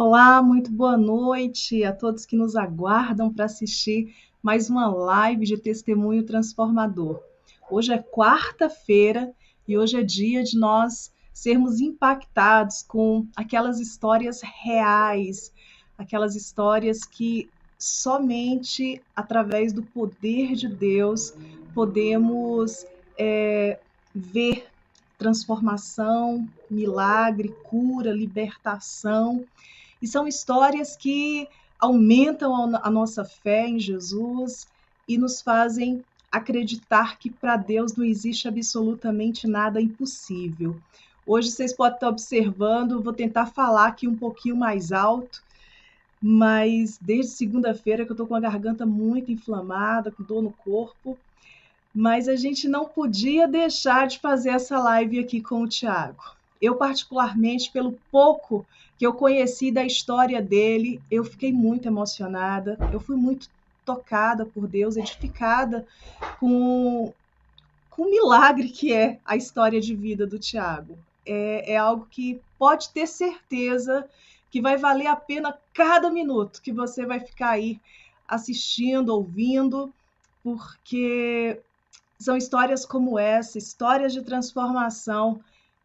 Olá, muito boa noite a todos que nos aguardam para assistir mais uma live de testemunho transformador. Hoje é quarta-feira e hoje é dia de nós sermos impactados com aquelas histórias reais, aquelas histórias que somente através do poder de Deus podemos ver transformação, milagre, cura, libertação. E são histórias que aumentam a nossa fé em Jesus e nos fazem acreditar que para Deus não existe absolutamente nada impossível. Hoje vocês podem estar observando, vou tentar falar aqui um pouquinho mais alto, mas desde segunda-feira que eu estou com a garganta muito inflamada, com dor no corpo, mas a gente não podia deixar de fazer essa live aqui com o Tiago. Eu, particularmente, pelo pouco que eu conheci da história dele, eu fiquei muito emocionada, eu fui muito tocada por Deus, edificada com, com o milagre que é a história de vida do Tiago. É algo que pode ter certeza que vai valer a pena cada minuto que você vai ficar aí assistindo, ouvindo, porque são histórias como essa, histórias de transformação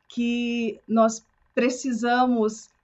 que nós precisamos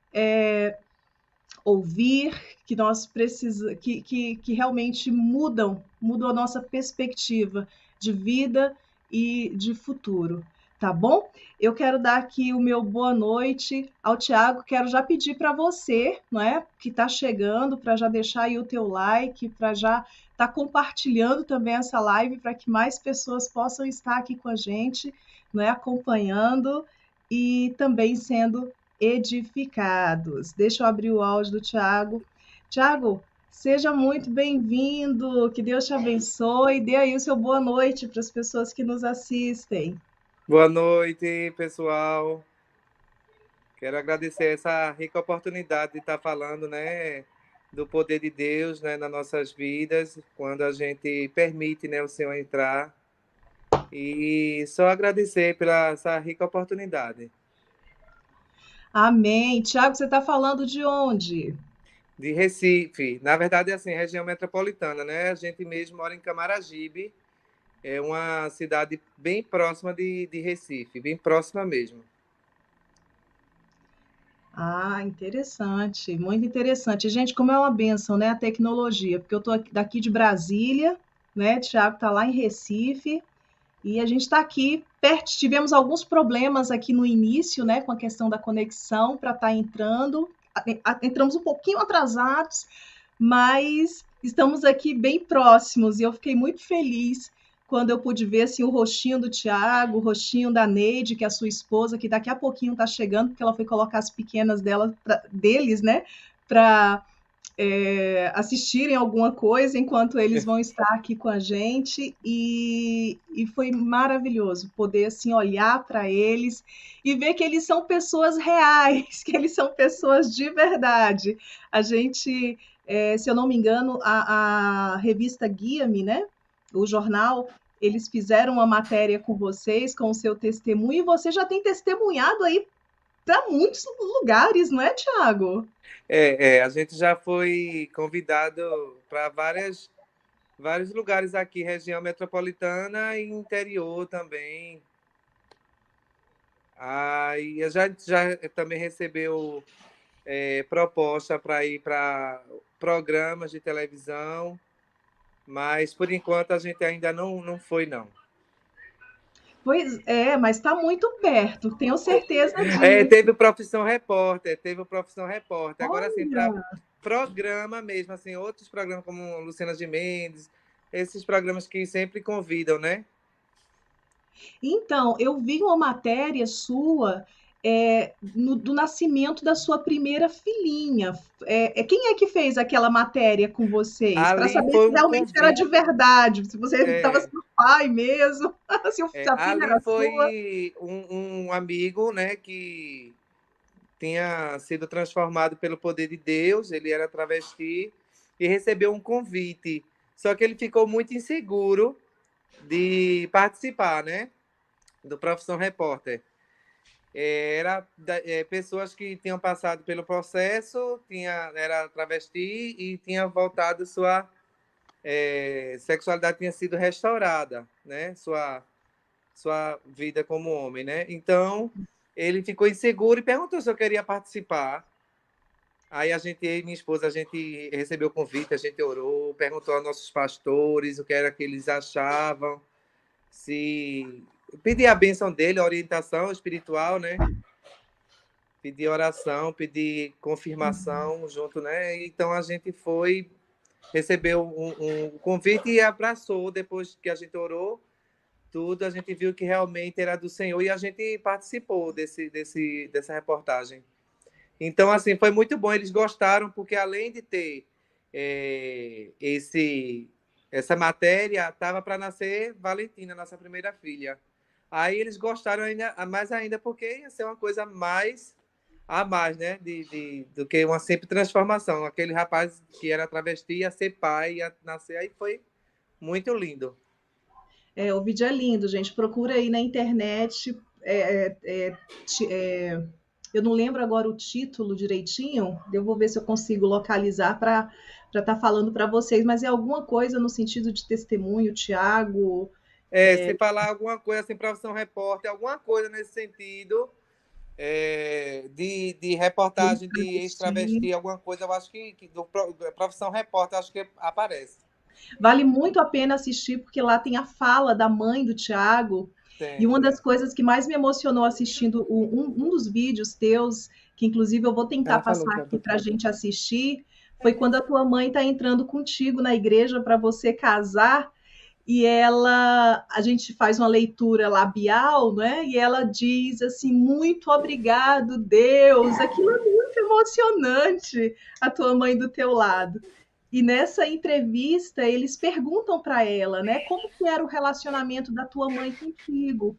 ouvir, que nós precisamos, que realmente mudam a nossa perspectiva de vida e de futuro. Tá bom? Eu quero dar aqui o meu boa noite ao Tiago. Quero já pedir para você, não é, que está chegando, para já deixar aí o teu like, para já estar compartilhando também essa live, para que mais pessoas possam estar aqui com a gente, não é, acompanhando e também sendo edificados. Deixa eu abrir o áudio do Tiago. Tiago, seja muito bem-vindo, que Deus te abençoe. Dê aí o seu boa noite para as pessoas que nos assistem. Boa noite, pessoal. Quero agradecer essa rica oportunidade de estar falando, né, do poder de Deus, né, nas nossas vidas, quando a gente permite, né, o Senhor entrar. E só agradecer pela essa rica oportunidade. Amém. Tiago, você está falando de onde? De Recife, na verdade, é assim, região metropolitana, né? A gente mesmo mora em Camaragibe, é uma cidade bem próxima de Recife, bem próxima mesmo. Ah, interessante, muito interessante. Gente, como é uma benção, né, a tecnologia, porque eu estou daqui de Brasília, né, Tiago está lá em Recife, e a gente está aqui perto. Tivemos alguns problemas aqui no início, né, com a questão da conexão para estar entrando. Entramos um pouquinho atrasados, mas estamos aqui bem próximos e eu fiquei muito feliz quando eu pude ver assim, o rostinho do Tiago, o rostinho da Neide, que é a sua esposa, que daqui a pouquinho está chegando, porque ela foi colocar as pequenas deles, né, para assistirem alguma coisa enquanto eles vão estar aqui com a gente e foi maravilhoso poder assim olhar para eles e ver que eles são pessoas reais, que eles são pessoas de verdade. A gente, se eu não me engano, a revista Guia-me, né? O jornal, eles fizeram uma matéria com vocês, com o seu testemunho, e você já tem testemunhado aí para muitos lugares, não é, Tiago? A gente já foi convidado para vários lugares aqui, região metropolitana e interior também. Aí a gente já também recebeu proposta para ir para programas de televisão, mas por enquanto a gente ainda não foi, não. Pois é, mas está muito perto, tenho certeza disso. Teve o Profissão Repórter. Agora, assim, para Olha, programa mesmo, assim, outros programas como Luciana Gimenez, esses programas que sempre convidam, né? então, eu vi uma matéria sua do nascimento da sua primeira filhinha. Quem é que fez aquela matéria com vocês? Para Ali saber foi se um realmente era convite. de verdade, se você estava É, sendo pai mesmo, se a filha ali era sua. foi um amigo, né, que tinha sido transformado pelo poder de Deus, ele era travesti e recebeu um convite. Só que ele ficou muito inseguro de participar, né, do Profissão Repórter. pessoas que tinham passado pelo processo, era travesti e tinha voltado sexualidade tinha sido restaurada, né? Sua vida como homem, né? Então, ele ficou inseguro e perguntou se eu queria participar. Aí eu e minha esposa, a gente recebeu o convite, a gente orou, perguntou aos nossos pastores o que era que eles achavam, se pedir a bênção dele, a orientação espiritual, né? Pedir oração, pedir confirmação junto, né? Então a gente foi, recebeu um convite e abraçou depois que a gente orou tudo, a gente viu que realmente era do Senhor e a gente participou dessa reportagem. Então, assim, foi muito bom. Eles gostaram, porque além de ter essa matéria, estava para nascer Valentina, nossa primeira filha. Aí eles gostaram ainda, mais ainda, porque ia ser uma coisa mais a mais, né? Do que uma simples transformação. Aquele rapaz que era travesti ia ser pai, ia nascer, aí foi muito lindo. O vídeo é lindo, gente. Procura aí na internet. Eu não lembro agora o título direitinho. Eu vou ver se eu consigo localizar para estar falando para vocês. Mas é alguma coisa no sentido de testemunho, Tiago. Se falar alguma coisa assim, profissão repórter, alguma coisa nesse sentido, de reportagem de ex-travesti, alguma coisa, eu acho que do profissão repórter, acho que aparece. Vale muito a pena assistir, porque lá tem a fala da mãe do Tiago. E uma das coisas que mais me emocionou assistindo um dos vídeos teus, que inclusive eu vou tentar passar aqui para a gente assistir, foi quando a tua mãe está entrando contigo na igreja para você casar e a gente faz uma leitura labial, né? E ela diz assim: muito obrigado, Deus. Aquilo é muito emocionante, a tua mãe do teu lado. E nessa entrevista eles perguntam para ela, né, como que era o relacionamento da tua mãe contigo.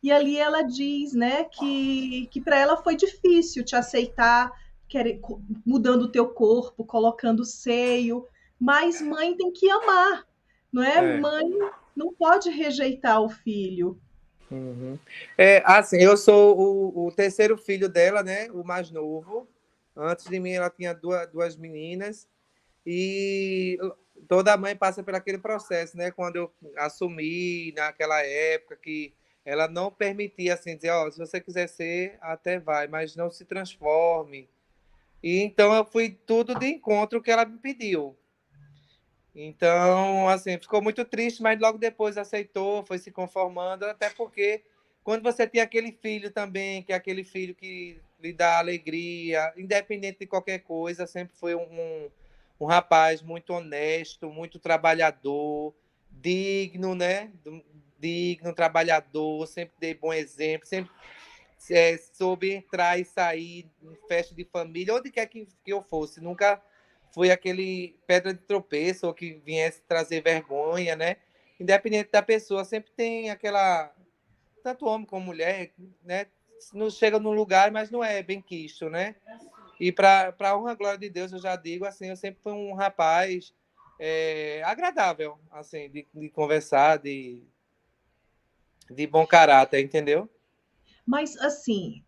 E ali ela diz, né, que para ela foi difícil te aceitar, mudando o teu corpo, colocando seio, mas mãe tem que amar, não é? Mãe não pode rejeitar o filho. Uhum. Assim, eu sou o terceiro filho dela, né? O mais novo. Antes de mim, ela tinha duas meninas. E toda mãe passa por aquele processo, né? Quando eu assumi, naquela época, que ela não permitia, assim, dizer, ó, se você quiser ser, até vai, mas não se transforme. E então eu fui tudo de encontro que ela me pediu. Então, assim, ficou muito triste, mas logo depois aceitou, foi se conformando, até porque quando você tem aquele filho também, que é aquele filho que lhe dá alegria, independente de qualquer coisa, sempre foi um rapaz muito honesto, muito trabalhador, digno, né? Digno, trabalhador, sempre dei bom exemplo, sempre soube entrar e sair em festa de família, onde quer que eu fosse, nunca foi aquele pedra de tropeço ou que viesse trazer vergonha, né? Independente da pessoa, sempre tem aquela, tanto homem como mulher, né? Não chega num lugar, mas não é bem quisto, né? E para a honra e glória de Deus, eu já digo assim, eu sempre fui um rapaz agradável, assim, de conversar, de bom caráter, entendeu? Mas assim,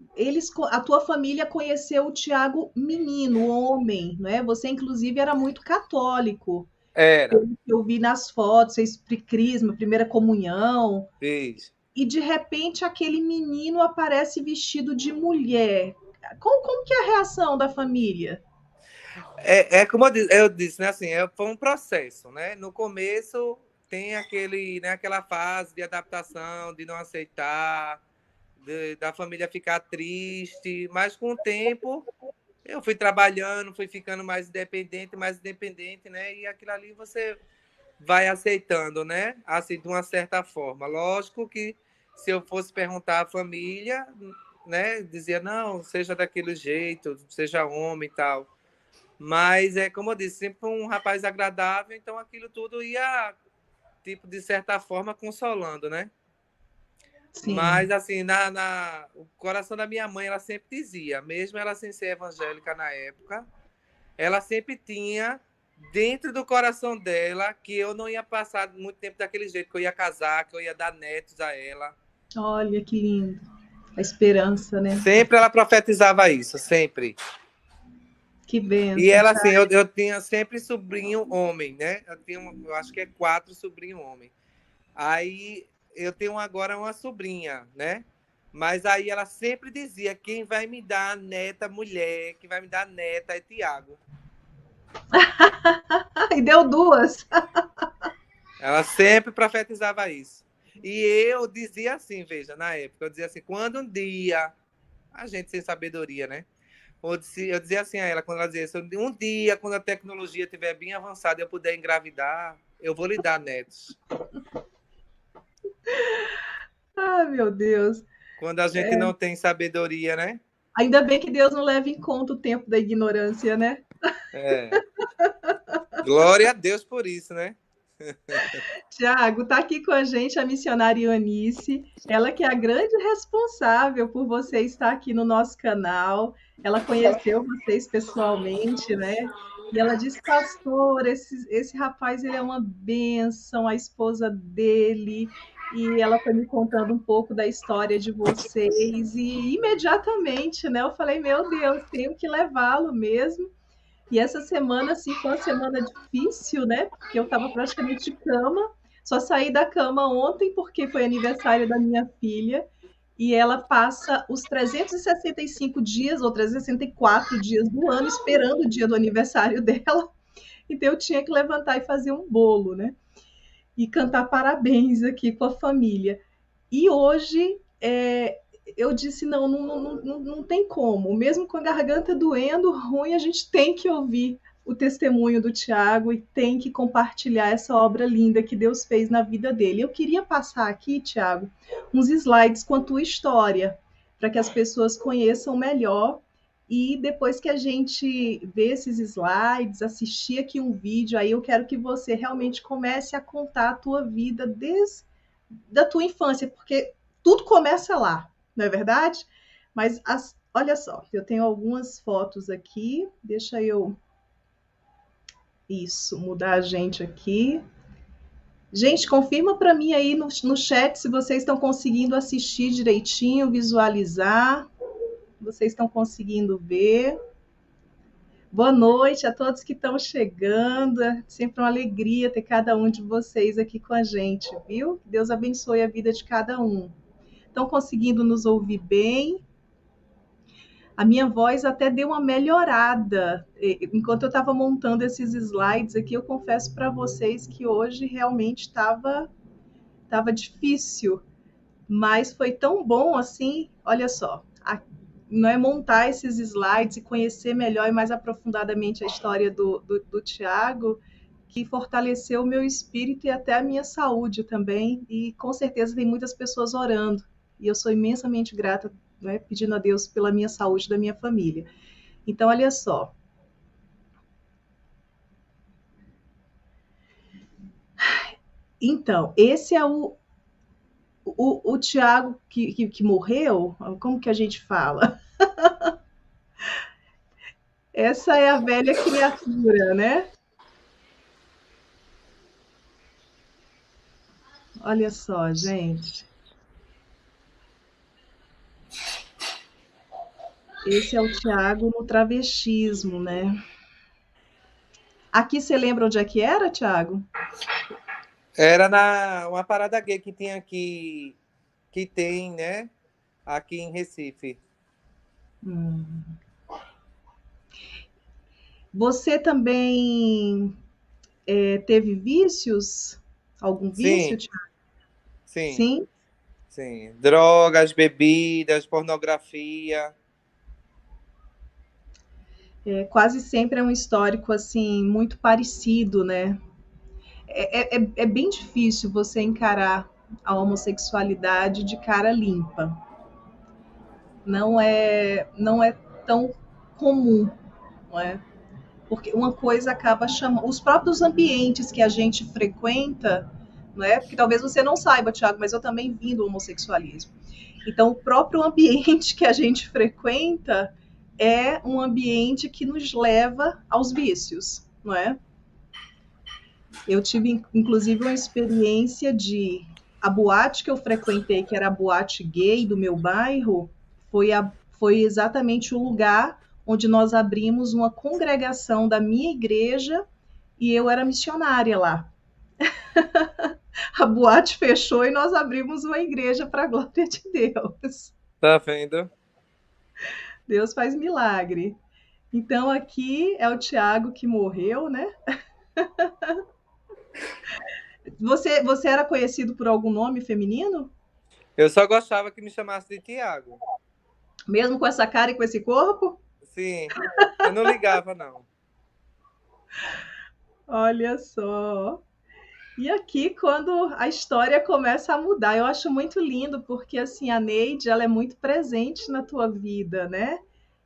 a tua família conheceu o Tiago menino, homem, não é? Você inclusive era muito católico. Era, Eu vi nas fotos, fez crisma, primeira comunhão, fez. e de repente aquele menino aparece vestido de mulher. Como que é a reação da família? Como eu disse, né? Assim, foi um processo, né? No começo tem aquela fase de adaptação, de não aceitar, da família ficar triste, mas com o tempo eu fui trabalhando, fui ficando mais independente, né? E aquilo ali você vai aceitando, né? Assim, de uma certa forma. Lógico que se eu fosse perguntar à família, né? Dizia, não, seja daquele jeito, seja homem e tal. Mas como eu disse, sempre foi um rapaz agradável, então aquilo tudo ia, tipo, de certa forma, consolando, né? Sim. Mas, assim, o coração da minha mãe, ela sempre dizia, mesmo ela sem ser evangélica na época, ela sempre tinha dentro do coração dela que eu não ia passar muito tempo daquele jeito, que eu ia casar, que eu ia dar netos a ela. Olha que lindo. A esperança, né? Sempre ela profetizava isso, sempre. Que E bênção, ela, Thiago. assim, eu tinha sempre sobrinho homem, né? Eu acho que é 4 sobrinhos homem. Aí eu tenho agora uma sobrinha, né? Mas aí ela sempre dizia: quem vai me dar a neta mulher, quem vai me dar a neta é Tiago. E deu duas. Ela sempre profetizava isso. E eu dizia assim, veja, na época, eu dizia assim: quando um dia, a gente sem sabedoria, né? Eu dizia assim a ela, quando ela dizia assim: um dia, quando a tecnologia estiver bem avançada e eu puder engravidar, eu vou lhe dar netos. Ai, meu Deus. Quando a gente não tem sabedoria, né? Ainda bem que Deus não leva em conta o tempo da ignorância, né? É. Glória a Deus por isso, né? Tiago, tá aqui com a gente a missionária Ionice, ela que é a grande responsável por você estar aqui no nosso canal. Ela conheceu vocês pessoalmente, né? E ela disse, pastor, esse rapaz ele é uma bênção, a esposa dele. E ela foi me contando um pouco da história de vocês. E imediatamente, né? Eu falei, meu Deus, tenho que levá-lo mesmo. E essa semana, assim, foi uma semana difícil, né? Porque eu estava praticamente de cama. Só saí da cama ontem porque foi aniversário da minha filha. E ela passa os 365 dias ou 364 dias do ano esperando o dia do aniversário dela. Então eu tinha que levantar e fazer um bolo, né? E cantar parabéns aqui com a família. E hoje eu disse: não tem como, mesmo com a garganta doendo, ruim, a gente tem que ouvir o testemunho do Tiago e tem que compartilhar essa obra linda que Deus fez na vida dele. Eu queria passar aqui, Tiago, uns slides com a tua história, para que as pessoas conheçam melhor. E depois que a gente vê esses slides, assistir aqui um vídeo, aí eu quero que você realmente comece a contar a tua vida desde da tua infância, porque tudo começa lá, não é verdade? Mas olha só, eu tenho algumas fotos aqui, deixa eu mudar a gente aqui. Gente, confirma para mim aí no chat se vocês estão conseguindo assistir direitinho, visualizar, vocês estão conseguindo ver. Boa noite a todos que estão chegando. É sempre uma alegria ter cada um de vocês aqui com a gente, viu? Que Deus abençoe a vida de cada um. Estão conseguindo nos ouvir bem? A minha voz até deu uma melhorada. Enquanto eu estava montando esses slides aqui, eu confesso para vocês que hoje realmente estava difícil, mas foi tão bom assim. Olha só, não é montar esses slides e conhecer melhor e mais aprofundadamente a história do Tiago que fortaleceu o meu espírito e até a minha saúde também. E com certeza tem muitas pessoas orando. E eu sou imensamente grata, né, pedindo a Deus pela minha saúde da minha família. Então, olha só. Então, esse é o Tiago que morreu. Como que a gente fala? Essa é a velha criatura, né? Olha só, gente. Esse é o Tiago no travestismo, né? Aqui você lembra onde é que era, Tiago? Era uma parada gay que tinha aqui, que tem, né? Aqui em Recife. Você também teve vícios? Algum vício, Sim, Tiago? sim, Sim? sim. Drogas, bebidas, pornografia. Quase sempre é um histórico assim muito parecido, né? É bem difícil você encarar a homossexualidade de cara limpa. Não é tão comum, não é? Porque uma coisa acaba chamando. Os próprios ambientes que a gente frequenta, não é? Porque talvez você não saiba, Tiago, mas eu também vim do homossexualismo. Então, o próprio ambiente que a gente frequenta é um ambiente que nos leva aos vícios, não é? Eu tive, inclusive, uma experiência de a boate que eu frequentei, que era a boate gay do meu bairro, foi exatamente o lugar onde nós abrimos uma congregação da minha igreja e eu era missionária lá. A boate fechou e nós abrimos uma igreja para a glória de Deus. Tá vendo? Deus faz milagre. Então aqui é o Tiago que morreu, né? Você era conhecido por algum nome feminino? Eu só gostava que me chamasse de Tiago. Mesmo com essa cara e com esse corpo? Sim, eu não ligava, não. Olha só. E aqui, quando a história começa a mudar, eu acho muito lindo, porque assim, a Neide, ela é muito presente na tua vida, né?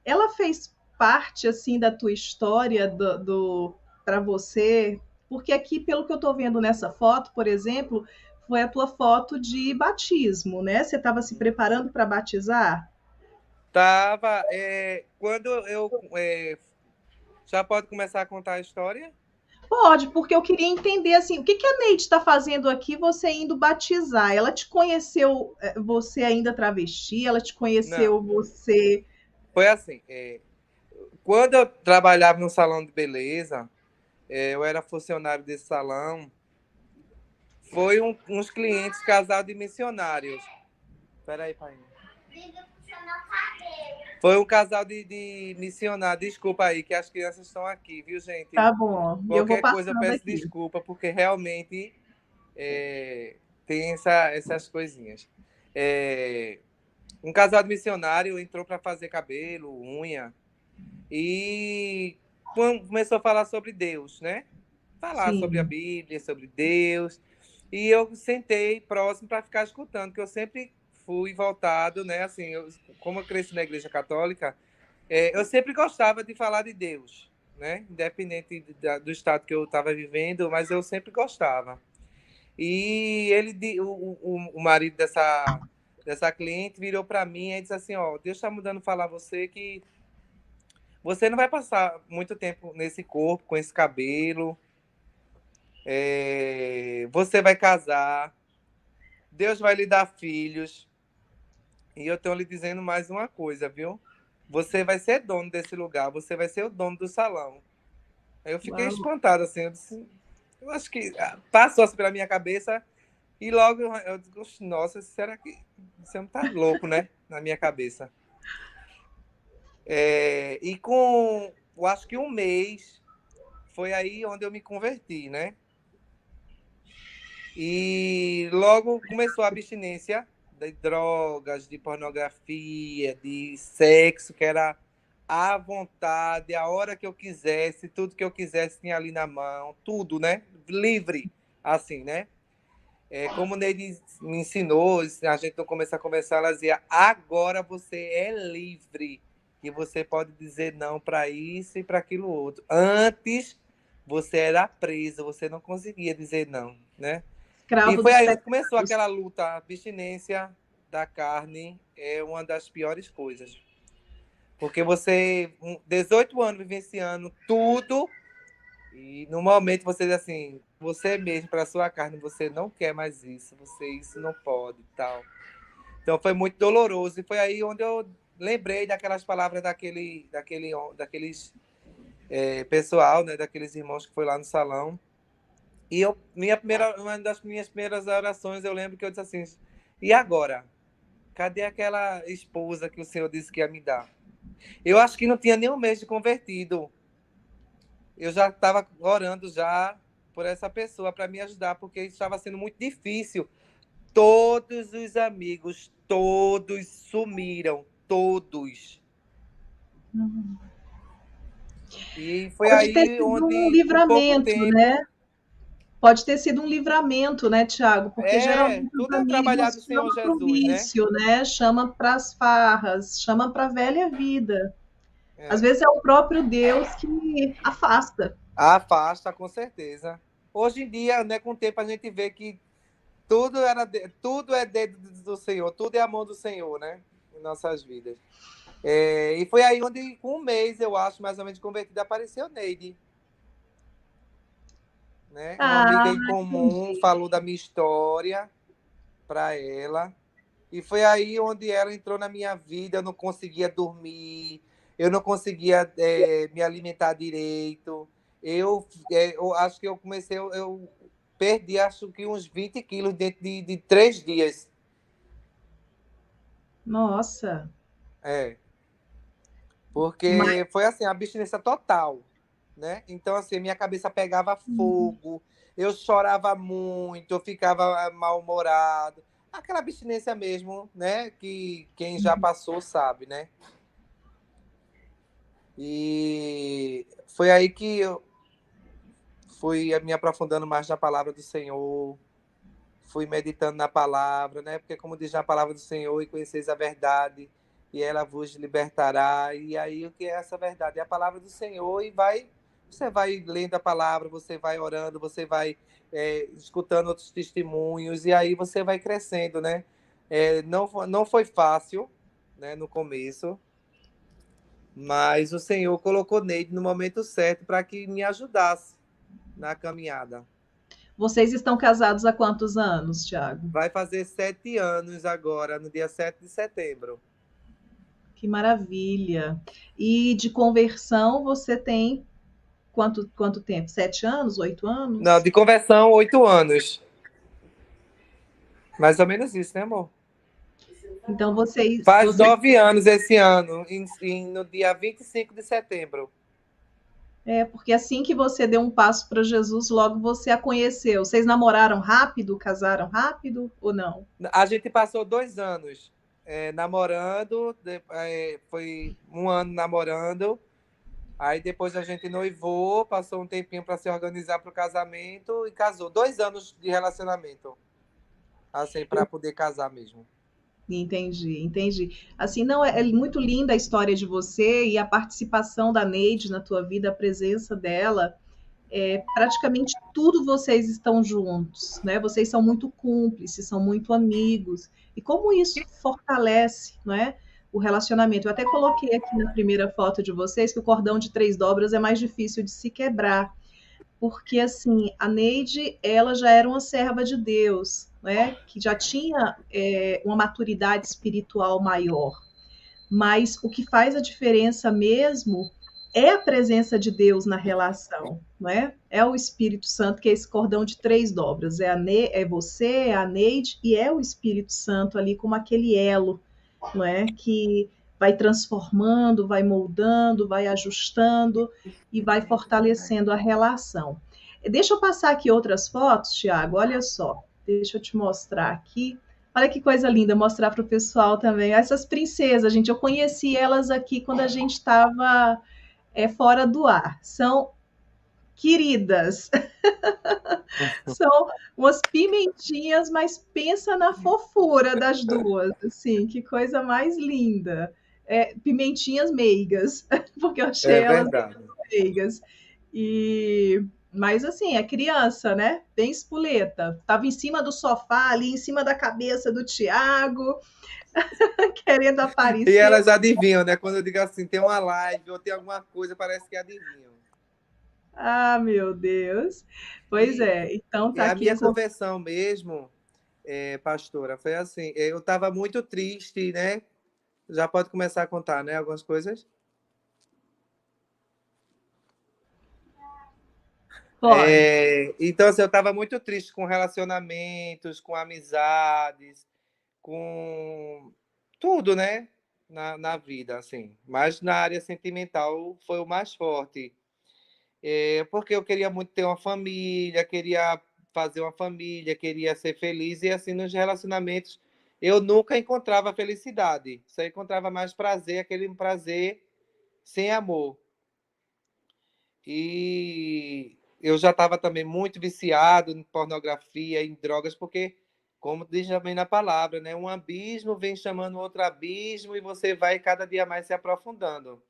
Ela fez parte assim da tua história para você, porque aqui, pelo que eu estou vendo nessa foto, por exemplo, foi a tua foto de batismo, né? Você estava se preparando para batizar? Tava. Quando eu. Já pode começar a contar a história? Pode, porque eu queria entender assim, o que a Neide está fazendo aqui, você indo batizar? Ela te conheceu, você ainda travesti? Ela te Não. conheceu você? Foi assim. Quando eu trabalhava no salão de beleza, eu era funcionário desse salão. Foi uns clientes casados de missionários. Peraí, pai. Foi um casal de missionários. Desculpa aí, que as crianças estão aqui, viu, gente? Tá bom, eu vou Qualquer coisa eu passando peço aqui. desculpa, porque realmente tem essas coisinhas. É, um casal de missionário entrou para fazer cabelo, unha, e começou a falar sobre Deus, né? Falar sobre a Sim, Bíblia, sobre Deus. E eu sentei próximo para ficar escutando, que eu sempre fui voltado, né? Assim, como eu cresci na Igreja Católica, eu sempre gostava de falar de Deus, né? Independente do estado que eu estava vivendo, mas eu sempre gostava. E o marido dessa cliente virou para mim e disse assim, ó, Deus está mudando falar a você que você não vai passar muito tempo nesse corpo, com esse cabelo, você vai casar, Deus vai lhe dar filhos. E eu estou lhe dizendo mais uma coisa, viu? Você vai ser dono desse lugar, você vai ser o dono do salão. Aí eu fiquei uau. espantado, assim, eu acho que passou assim pela minha cabeça e logo eu digo, nossa, será que você não tá louco, né? Na minha cabeça. E com, eu acho que um mês, foi aí onde eu me converti, né? E logo começou a abstinência de drogas, de pornografia, de sexo, que era à vontade, a hora que eu quisesse, tudo que eu quisesse tinha ali na mão, tudo, né? Livre, assim, né? Como o Neide me ensinou, a gente não começa a conversar, ela dizia, agora você é livre e você pode dizer não para isso e para aquilo outro. Antes, você era preso, você não conseguia dizer não, né? E Escravo foi dos aí onde começou pecados. aquela luta. A abstinência da carne é uma das piores coisas. Porque você, 18 anos vivenciando tudo, e no momento você diz assim, você mesmo, para a sua carne, você não quer mais isso, você isso não pode e tal. Então foi muito doloroso. E foi aí onde eu lembrei daquelas palavras daqueles pessoal, né, daqueles irmãos que foi lá no salão. E uma das minhas primeiras orações, eu lembro que eu disse assim, e agora? Cadê aquela esposa que o Senhor disse que ia me dar? Eu acho que não tinha nem um mês de convertido. Eu já estava orando já por essa pessoa para me ajudar, porque estava sendo muito difícil. Todos os amigos, todos sumiram, todos. E foi Pode ter aí sido um onde, com pouco livramento, tempo, né? Pode ter sido um livramento, né, Tiago? Porque geralmente os tudo é o trabalhar amigos do Senhor chamam para o Jesus, né? vício, né? Chama para as farras, chama para a velha vida. Às É. vezes é o próprio Deus que afasta. Afasta, com certeza. Hoje em dia, né, com o tempo, a gente vê que tudo é dedo do Senhor, tudo é a mão do Senhor, né? Em nossas vidas. E foi aí onde, com um mês, eu acho, mais ou menos, convertida, apareceu Neide. Né? Uma amiga Ah, em comum entendi. falou da minha história. para ela. E foi aí onde ela entrou na minha vida. Eu não conseguia dormir, eu não conseguia me alimentar direito. Eu acho que eu comecei, eu perdi acho que uns 20 quilos dentro de 3 dias. Nossa, É, mas porque foi assim, a abstinência total, né? Então, assim, minha cabeça pegava fogo, eu chorava muito, eu ficava mal-humorado. Aquela abstinência mesmo, né? Que quem já passou sabe, né? E foi aí que eu fui me aprofundando mais na palavra do Senhor, fui meditando na palavra, né? Porque como diz na palavra do Senhor, e conheceis a verdade, e ela vos libertará. E aí o que é essa verdade? É a palavra do Senhor e você vai lendo a palavra, você vai orando, você vai escutando outros testemunhos e aí você vai crescendo, né? Não foi fácil, né? No começo, mas o Senhor colocou nele no momento certo para que me ajudasse na caminhada. vocês estão casados há quantos anos, Tiago? Vai fazer 7 anos agora, no dia 7 de setembro. Que maravilha. E de conversão você tem quanto tempo? 7 anos? 8 anos? Não, de conversão, 8 anos. Mais ou menos isso, né, amor? Então vocês, Faz vocês 9 anos esse ano, no dia 25 de setembro. porque assim que você deu um passo para Jesus, logo você a conheceu. Vocês namoraram rápido, casaram rápido ou não? A gente passou 2 anos namorando, foi um ano namorando, aí depois a gente noivou, passou um tempinho para se organizar para o casamento e casou. 2 anos de relacionamento, assim, para poder casar mesmo. Entendi, entendi. Assim, não, é muito linda a história de você e a participação da Neide na tua vida, a presença dela. Praticamente tudo vocês estão juntos, né? Vocês são muito cúmplices, são muito amigos. E como isso fortalece, não é? O relacionamento. Eu até coloquei aqui na primeira foto de vocês que o cordão de 3 dobras é mais difícil de se quebrar, porque assim a Neide ela já era uma serva de Deus, né? Que já tinha uma maturidade espiritual maior. Mas o que faz a diferença mesmo é a presença de Deus na relação, não é? É o Espírito Santo, que é esse cordão de 3 dobras. É você, é a Neide e é o Espírito Santo ali como aquele elo, não é? Que vai transformando, vai moldando, vai ajustando e vai fortalecendo a relação. Deixa eu passar aqui outras fotos, Tiago. Olha só, deixa eu te mostrar aqui. Olha que coisa linda, mostrar para o pessoal também. Essas princesas, gente, eu conheci elas aqui quando a gente estava fora do ar. São queridas. São umas pimentinhas, mas pensa na fofura das duas. Assim, que coisa mais linda. Pimentinhas meigas, porque eu achei É elas verdade. meigas. Mas assim, é criança, né? Bem espoleta. Tava em cima do sofá, ali em cima da cabeça do Tiago, querendo E aparecer. elas adivinham, né? Quando eu digo assim, tem uma live ou tem alguma coisa, parece que adivinham. Ah, meu Deus. Pois E, é, então e tá a aqui minha essa. conversão mesmo, pastora, foi assim, eu estava muito triste, né? Já pode começar a contar, né? Algumas coisas. Pode. Então, assim, eu estava muito triste com relacionamentos, com amizades, com tudo, né? Na vida, assim. Mas na área sentimental foi o mais forte. Porque eu queria muito ter uma família, queria fazer uma família, queria ser feliz, e assim, nos relacionamentos, eu nunca encontrava felicidade. Só encontrava mais prazer, aquele prazer sem amor. E eu já estava também muito viciado em pornografia, em drogas, porque, como diz também na palavra, né? Um abismo vem chamando outro abismo e você vai cada dia mais se aprofundando.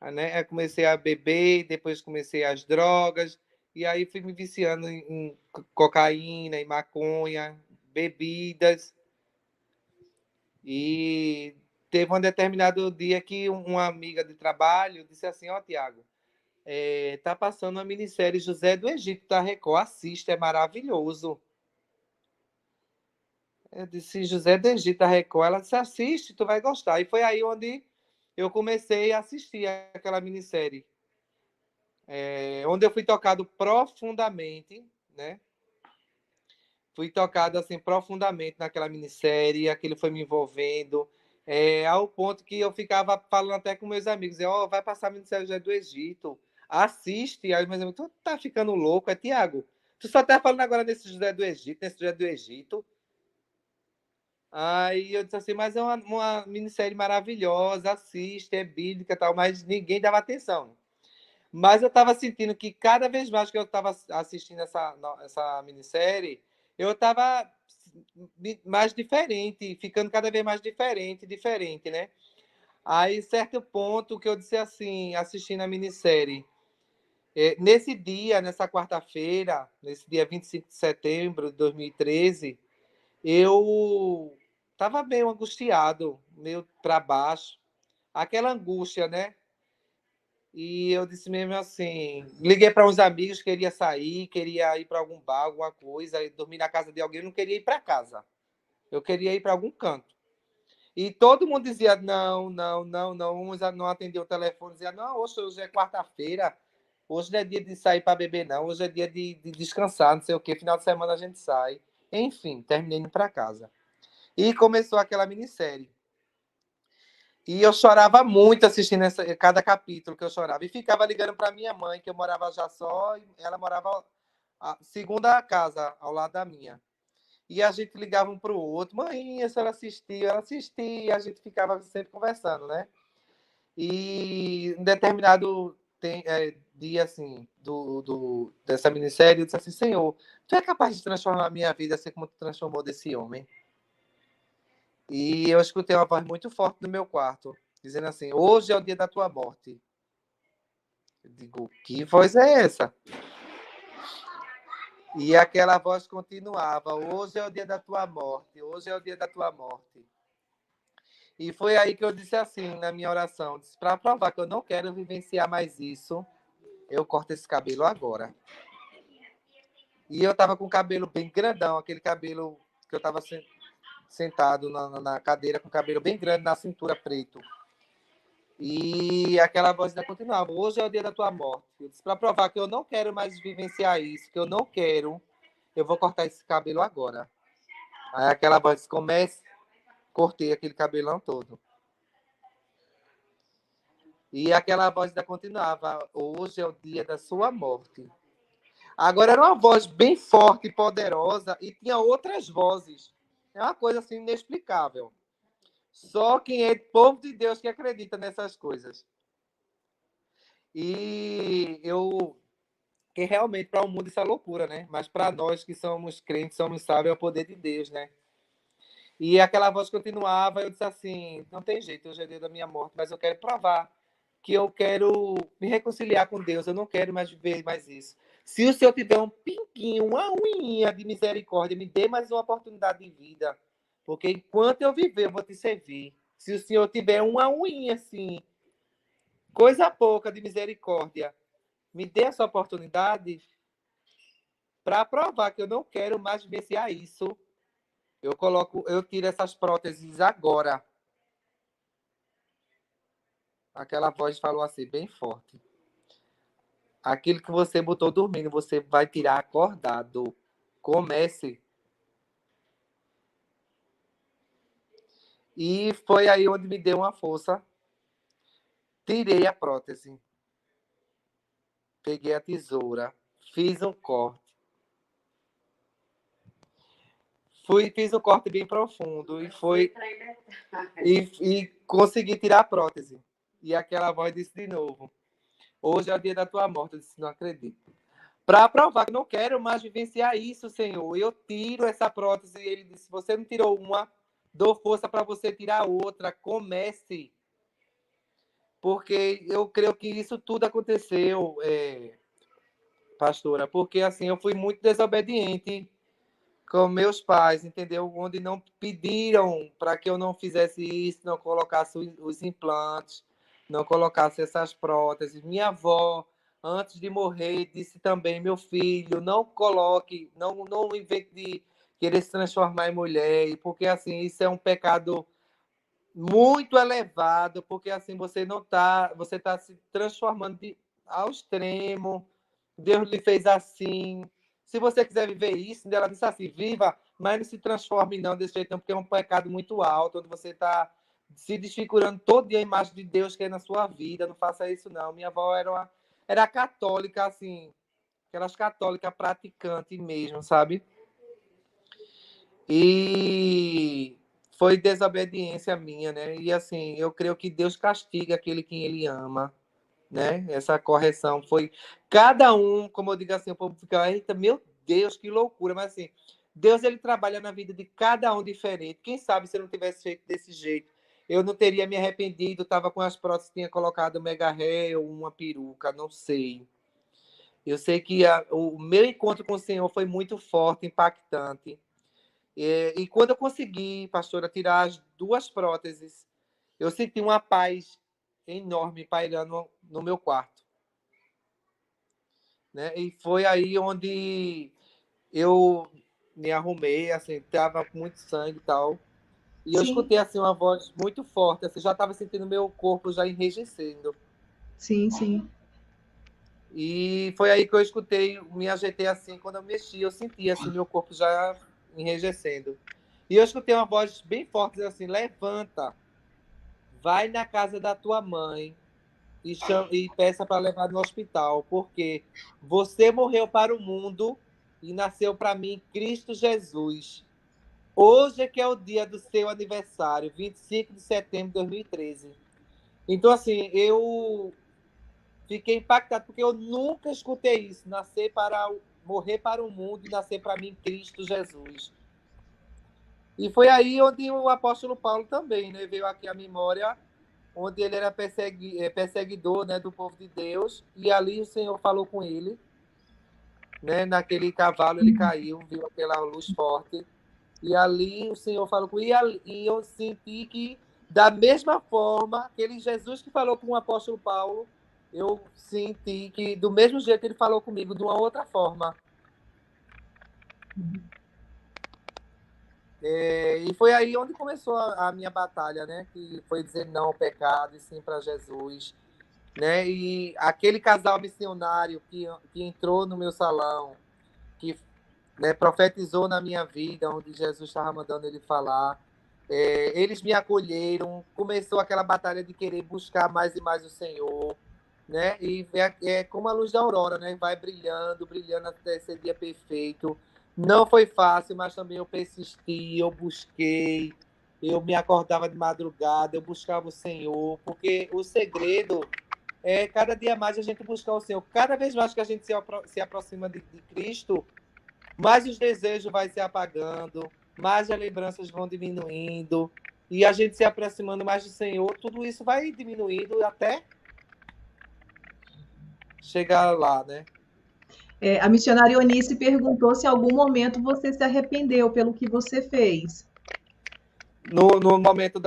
Né? Eu comecei a beber, depois comecei as drogas, e aí fui me viciando em cocaína, em maconha, bebidas. E teve um determinado dia que uma amiga de trabalho disse assim: Ó, Tiago, tá passando a minissérie José do Egito da Record, assista, é maravilhoso. Eu disse, José do Egito, da Record. Ela disse, assiste, tu vai gostar. E foi aí onde eu comecei a assistir aquela minissérie. Onde eu fui tocado profundamente, né? Fui tocado assim profundamente naquela minissérie, aquilo foi me envolvendo, ao ponto que eu ficava falando até com meus amigos, ó, vai passar a minissérie José do Egito, assiste. Aí meus amigos, tu tá ficando louco, Tiago? Tu só tá falando agora desse José do Egito, nesse José do Egito. Aí eu disse assim, mas é uma minissérie maravilhosa, assiste, é bíblica e tal, mas ninguém dava atenção. Mas eu estava sentindo que cada vez mais que eu estava assistindo essa minissérie, eu estava mais diferente, ficando cada vez mais diferente, né? Aí, certo ponto que eu disse assim, assistindo a minissérie, nesse dia, nessa quarta-feira, nesse dia 25 de setembro de 2013, eu estava meio angustiado, meio para baixo, aquela angústia, né? E eu disse mesmo assim, liguei para uns amigos, queria sair, queria ir para algum bar, alguma coisa, dormir na casa de alguém, eu não queria ir para casa. Eu queria ir para algum canto. E todo mundo dizia, não, não, não, não, uns não atendiam o telefone, dizia, não, hoje é quarta-feira, hoje não é dia de sair para beber, não, hoje é dia de descansar, não sei o quê, final de semana a gente sai. Enfim, terminei indo para casa. E começou aquela minissérie. E eu chorava muito assistindo cada capítulo que eu chorava. E ficava ligando para minha mãe, que eu morava já só, e ela morava a segunda casa ao lado da minha. E a gente ligava um para o outro, mãe, a senhora assistiu, ela assistia, e a gente ficava sempre conversando, né? E em determinado dia, assim, dessa minissérie, eu disse assim, Senhor, tu é capaz de transformar a minha vida assim como tu transformou desse homem? E eu escutei uma voz muito forte no meu quarto, dizendo assim, hoje é o dia da tua morte. Eu digo, que voz é essa? E aquela voz continuava, hoje é o dia da tua morte, hoje é o dia da tua morte. E foi aí que eu disse assim, na minha oração, para provar que eu não quero vivenciar mais isso, eu corto esse cabelo agora. E eu estava com o cabelo bem grandão, aquele cabelo que eu estava sentado na cadeira, com o cabelo bem grande na cintura, preto. E aquela voz ainda continuava, hoje é o dia da tua morte. Eu disse, para provar que eu não quero mais vivenciar isso, que eu não quero, eu vou cortar esse cabelo agora. Aí aquela voz disse, comece, cortei aquele cabelão todo. E aquela voz ainda continuava, hoje é o dia da sua morte. Agora era uma voz bem forte e poderosa e tinha outras vozes. É uma coisa assim inexplicável. Só quem é povo de Deus que acredita nessas coisas. E eu que realmente para o mundo isso é loucura, né? Mas para nós que somos crentes, somos sábios, é o poder de Deus, né? E aquela voz continuava, eu disse assim, não tem jeito, hoje é dia da minha morte, mas eu quero provar que eu quero me reconciliar com Deus, eu não quero mais viver mais isso. Se o Senhor tiver um pinguinho, uma unha de misericórdia, me dê mais uma oportunidade de vida, porque enquanto eu viver, eu vou te servir. Se o Senhor tiver uma unha assim, coisa pouca de misericórdia, me dê essa oportunidade para provar que eu não quero mais vivenciar isso. Eu tiro essas próteses agora. Aquela voz falou assim, bem forte. Aquilo que você botou dormindo, você vai tirar acordado. Comece. E foi aí onde me deu uma força. Tirei a prótese. Peguei a tesoura. Fiz um corte. Fiz um corte bem profundo. E consegui tirar a prótese. E aquela voz disse de novo. Hoje é o dia da tua morte. Eu disse, não acredito. Para provar que não quero mais vivenciar isso, Senhor. Eu tiro essa prótese. E ele disse, você não tirou uma, dou força para você tirar outra. Comece. Porque eu creio que isso tudo aconteceu, pastora, porque assim, eu fui muito desobediente com meus pais, entendeu? Onde não pediram para que eu não fizesse isso, não colocasse os implantes, não colocasse essas próteses. Minha avó, antes de morrer, disse também, meu filho, não coloque, não invente querer se transformar em mulher, e porque assim, isso é um pecado muito elevado, porque assim você tá se transformando ao extremo. Deus lhe fez assim. Se você quiser viver isso, ela disse assim, viva, mas não se transforme não desse jeito, não, porque é um pecado muito alto, onde você está se desfigurando todo dia a imagem de Deus que é na sua vida. Não faça isso, não. Minha avó era católica, assim, aquelas católicas praticantes mesmo, sabe? E foi desobediência minha, né? E assim, eu creio que Deus castiga aquele que ele ama, né? Essa correção foi cada um, como eu digo assim, o povo fica, eita, meu Deus, que loucura, mas assim, Deus ele trabalha na vida de cada um diferente. Quem sabe se eu não tivesse feito desse jeito, eu não teria me arrependido, estava com as próteses, tinha colocado mega ré ou uma peruca, não sei. Eu sei que o meu encontro com o Senhor foi muito forte, impactante. E quando eu consegui, pastora, tirar as duas próteses, eu senti uma paz enorme pairando no meu quarto. Né? E foi aí onde eu me arrumei, assim, tava com muito sangue e tal. E eu Sim, escutei assim uma voz muito forte, assim, já estava sentindo meu corpo já enrijecendo. sim, sim. E foi aí que eu escutei, me ajeitei assim, quando eu mexi, eu senti assim meu corpo já enrijecendo. E eu escutei uma voz bem forte assim: "Levanta, vai na casa da tua mãe e peça para levar no hospital, porque você morreu para o mundo e nasceu para mim Cristo Jesus. Hoje é que é o dia do seu aniversário, 25 de setembro de 2013." Então, assim, eu fiquei impactado, porque eu nunca escutei isso, morrer para o mundo e nascer para mim Cristo Jesus. E foi aí onde o apóstolo Paulo também, né, veio aqui à memória, onde ele era perseguidor, né, do povo de Deus, e ali o Senhor falou com ele, né, naquele cavalo ele caiu, viu aquela luz forte, e ali o Senhor falou com ele, e eu senti que, da mesma forma, aquele Jesus que falou com o apóstolo Paulo, eu senti que, do mesmo jeito, ele falou comigo, de uma outra forma. E foi aí onde começou a minha batalha, né? Que foi dizer não ao pecado e sim para Jesus, né? E aquele casal missionário que entrou no meu salão, que, né, profetizou na minha vida, onde Jesus estava mandando ele falar, eles me acolheram, começou aquela batalha de querer buscar mais e mais o Senhor, né? E é como a luz da aurora, né? Vai brilhando, brilhando até esse dia perfeito. Não foi fácil, mas também eu persisti, eu busquei, eu me acordava de madrugada, eu buscava o Senhor, porque o segredo é cada dia mais a gente buscar o Senhor. Cada vez mais que a gente se aproxima de Cristo, mais os desejos vai se apagando, mais as lembranças vão diminuindo, e a gente se aproximando mais do Senhor, tudo isso vai diminuindo até chegar lá, né? A missionária Eunice perguntou se em algum momento você se arrependeu pelo que você fez. No momento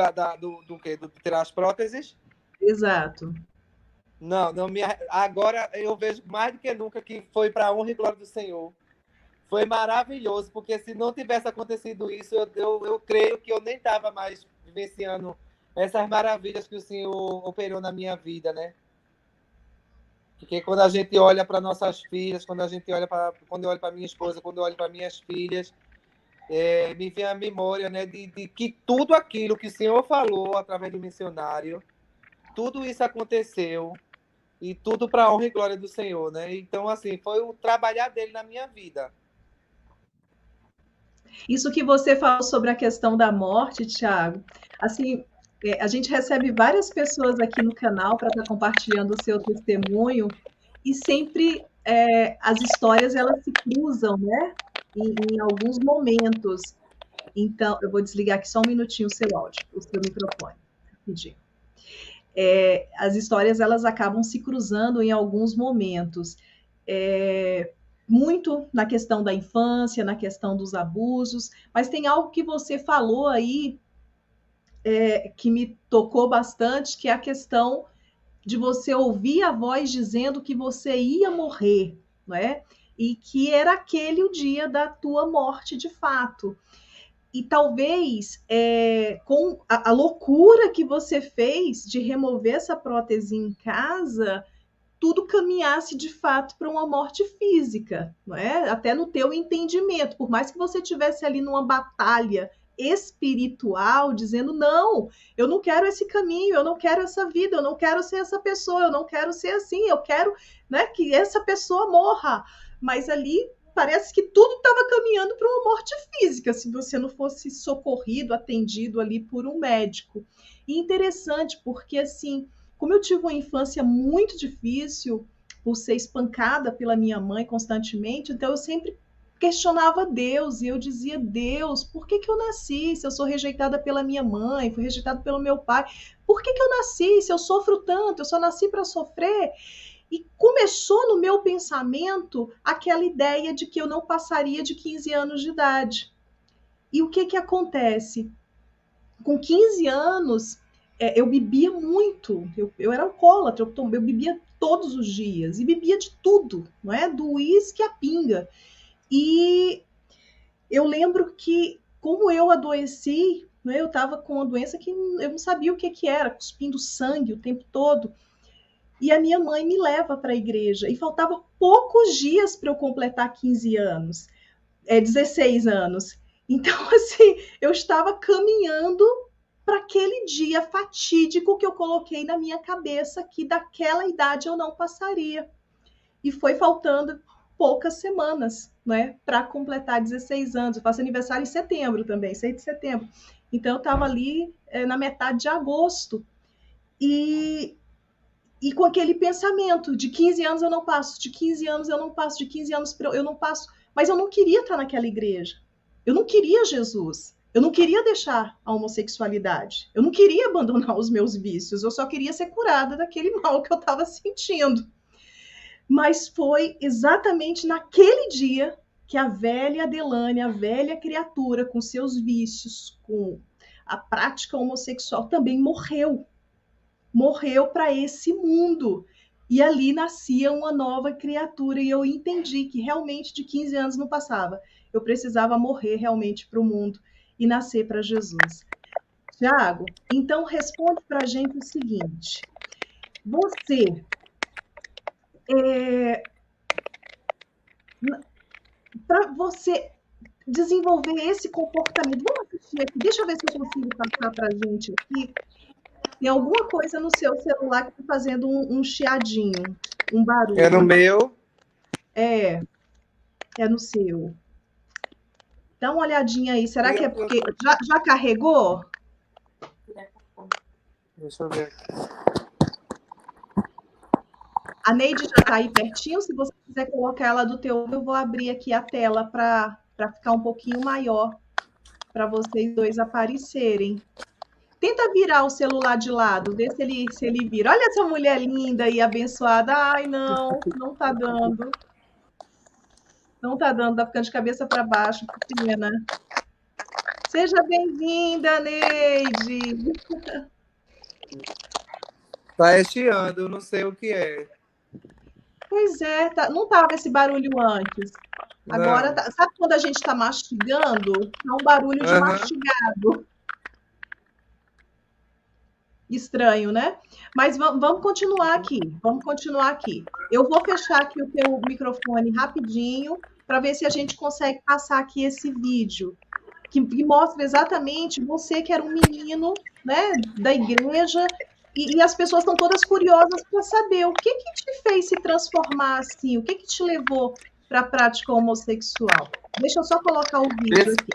do quê? Do tirar as próteses? Exato. Não, não me, agora eu vejo mais do que nunca que foi para a honra e glória do Senhor. Foi maravilhoso, porque se não tivesse acontecido isso, eu creio que eu nem estava mais vivenciando essas maravilhas que o Senhor operou na minha vida, né? Porque quando a gente olha para nossas filhas, quando eu olho para minha esposa, quando eu olho para minhas filhas, me vem a memória, né, de que tudo aquilo que o Senhor falou através do missionário, tudo isso aconteceu e tudo para a honra e glória do Senhor, né? Então, assim, foi o trabalhar dele na minha vida. Isso que você falou sobre a questão da morte, Thiago, assim, a gente recebe várias pessoas aqui no canal para estar compartilhando o seu testemunho e sempre as histórias elas se cruzam, né? Em alguns momentos. Então, eu vou desligar aqui só um minutinho o seu áudio, o seu microfone, rapidinho. As histórias elas acabam se cruzando em alguns momentos. Muito na questão da infância, na questão dos abusos, mas tem algo que você falou aí que me tocou bastante, que é a questão de você ouvir a voz dizendo que você ia morrer, não é? e que era aquele o dia da tua morte de fato. E talvez com a loucura que você fez de remover essa prótese em casa, tudo caminhasse de fato para uma morte física, não é? Até no teu entendimento, por mais que você estivesse ali numa batalha espiritual, dizendo, não, eu não quero esse caminho, eu não quero essa vida, eu não quero ser essa pessoa, eu não quero ser assim, eu quero, né, que essa pessoa morra. Mas ali parece que tudo estava caminhando para uma morte física, se você não fosse socorrido, atendido ali por um médico. E interessante, porque assim, como eu tive uma infância muito difícil, por ser espancada pela minha mãe constantemente, então eu sempre questionava Deus e eu dizia, Deus, por que eu nasci se eu sou rejeitada pela minha mãe, fui rejeitada pelo meu pai? Por que eu nasci se eu sofro tanto? Eu só nasci para sofrer? E começou no meu pensamento aquela ideia de que eu não passaria de 15 anos de idade. E o que acontece? Com 15 anos, eu bebia muito, eu era alcoólatra, eu bebia todos os dias, e bebia de tudo, não é? Do uísque à pinga. E eu lembro que, como eu adoeci, né, eu estava com uma doença que eu não sabia o que era, cuspindo sangue o tempo todo. E a minha mãe me leva para a igreja. E faltava poucos dias para eu completar 15 anos, 16 anos. Então, assim, eu estava caminhando para aquele dia fatídico que eu coloquei na minha cabeça que daquela idade eu não passaria. E foi faltando poucas semanas, né, para completar 16 anos. Eu faço aniversário em setembro também, 6 de setembro. Então, eu estava ali na metade de agosto. E com aquele pensamento de 15 anos eu não passo, de 15 anos eu não passo, de 15 anos eu não passo. Mas eu não queria estar naquela igreja. Eu não queria Jesus. Eu não queria deixar a homossexualidade. Eu não queria abandonar os meus vícios. Eu só queria ser curada daquele mal que eu estava sentindo. Mas foi exatamente naquele dia que a velha Adelane, a velha criatura com seus vícios, com a prática homossexual, também morreu. Morreu para esse mundo. E ali nascia uma nova criatura. E eu entendi que realmente de 15 anos não passava. Eu precisava morrer realmente para o mundo e nascer para Jesus. Tiago, então responde para a gente o seguinte. Você para você desenvolver esse comportamento, vamos assistir aqui, deixa eu ver se eu consigo passar para a gente aqui. Tem alguma coisa no seu celular que está fazendo um chiadinho, um barulho. É no meu? É no seu. Dá uma olhadinha aí. Será que é porque já carregou? Deixa eu ver. A Neide já está aí pertinho. Se você quiser colocar ela do teu, eu vou abrir aqui a tela para ficar um pouquinho maior, para vocês dois aparecerem. Tenta virar o celular de lado, vê se ele vira. Olha essa mulher linda e abençoada. Ai, não tá dando. Não tá dando, tá ficando de cabeça para baixo, que pena. Seja bem-vinda, Neide. Tá chiando, não sei o que é. Pois é, não tava esse barulho antes. Agora, sabe quando a gente está mastigando? É um barulho de mastigado. Estranho, né? Mas vamos continuar aqui. Eu vou fechar aqui o teu microfone rapidinho para ver se a gente consegue passar aqui esse vídeo que mostra exatamente você que era um menino, né, da igreja e as pessoas estão todas curiosas para saber o que te fez se transformar assim, o que te levou para a prática homossexual. Deixa eu só colocar o vídeo aqui.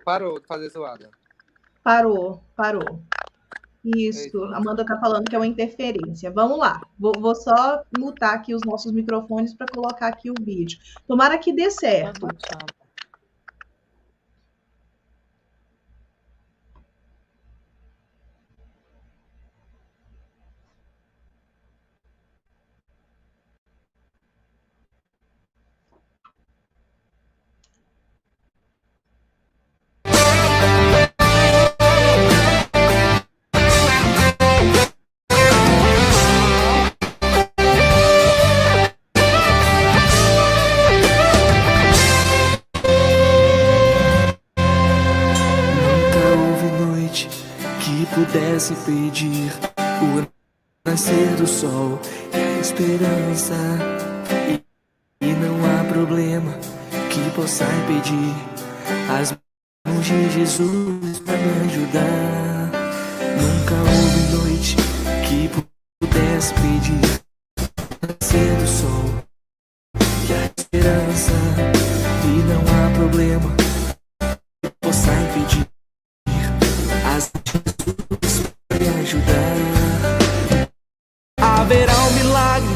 Parou de fazer zoada. Parou. Isso, a Amanda está falando que é uma interferência. Vamos lá, vou só mutar aqui os nossos microfones para colocar aqui o vídeo. Tomara que dê certo. que pudesse pedir o nascer do sol e a esperança. E não há problema que possa impedir as mãos de Jesus para me ajudar. Nunca houve noite que pudesse pedir nascer do sol e a esperança. E não há problema que possa impedir as mãos de Jesus para me ajudar. Haverá um milagre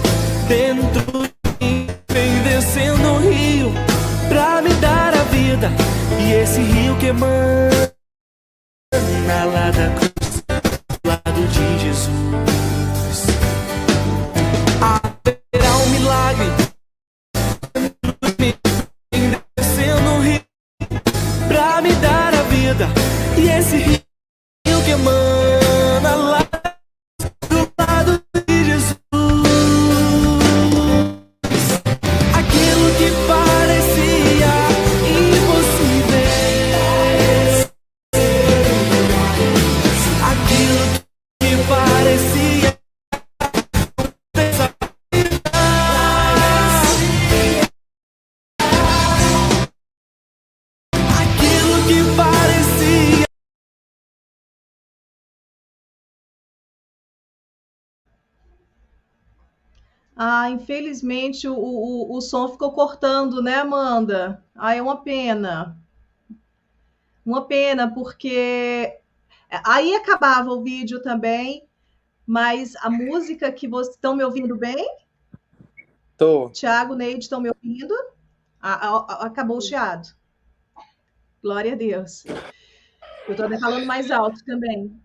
dentro de mim, vem descendo o rio pra me dar a vida. E esse rio que emana lá da cruz, do lado de Jesus. Haverá um milagre dentro de mim, vem descendo o rio pra me dar a vida. E esse rio que emana lá do lado de Jesus. Aquilo que parecia impossível, aquilo que parecia aquilo que parecia. Ah, infelizmente o som ficou cortando, né, Amanda? Ah, é uma pena. Uma pena, porque aí acabava o vídeo também, mas a música que vocês estão me ouvindo bem? Tô. Tiago, Neide, estão me ouvindo? Acabou o chiado. Glória a Deus. Eu estou até falando mais alto também.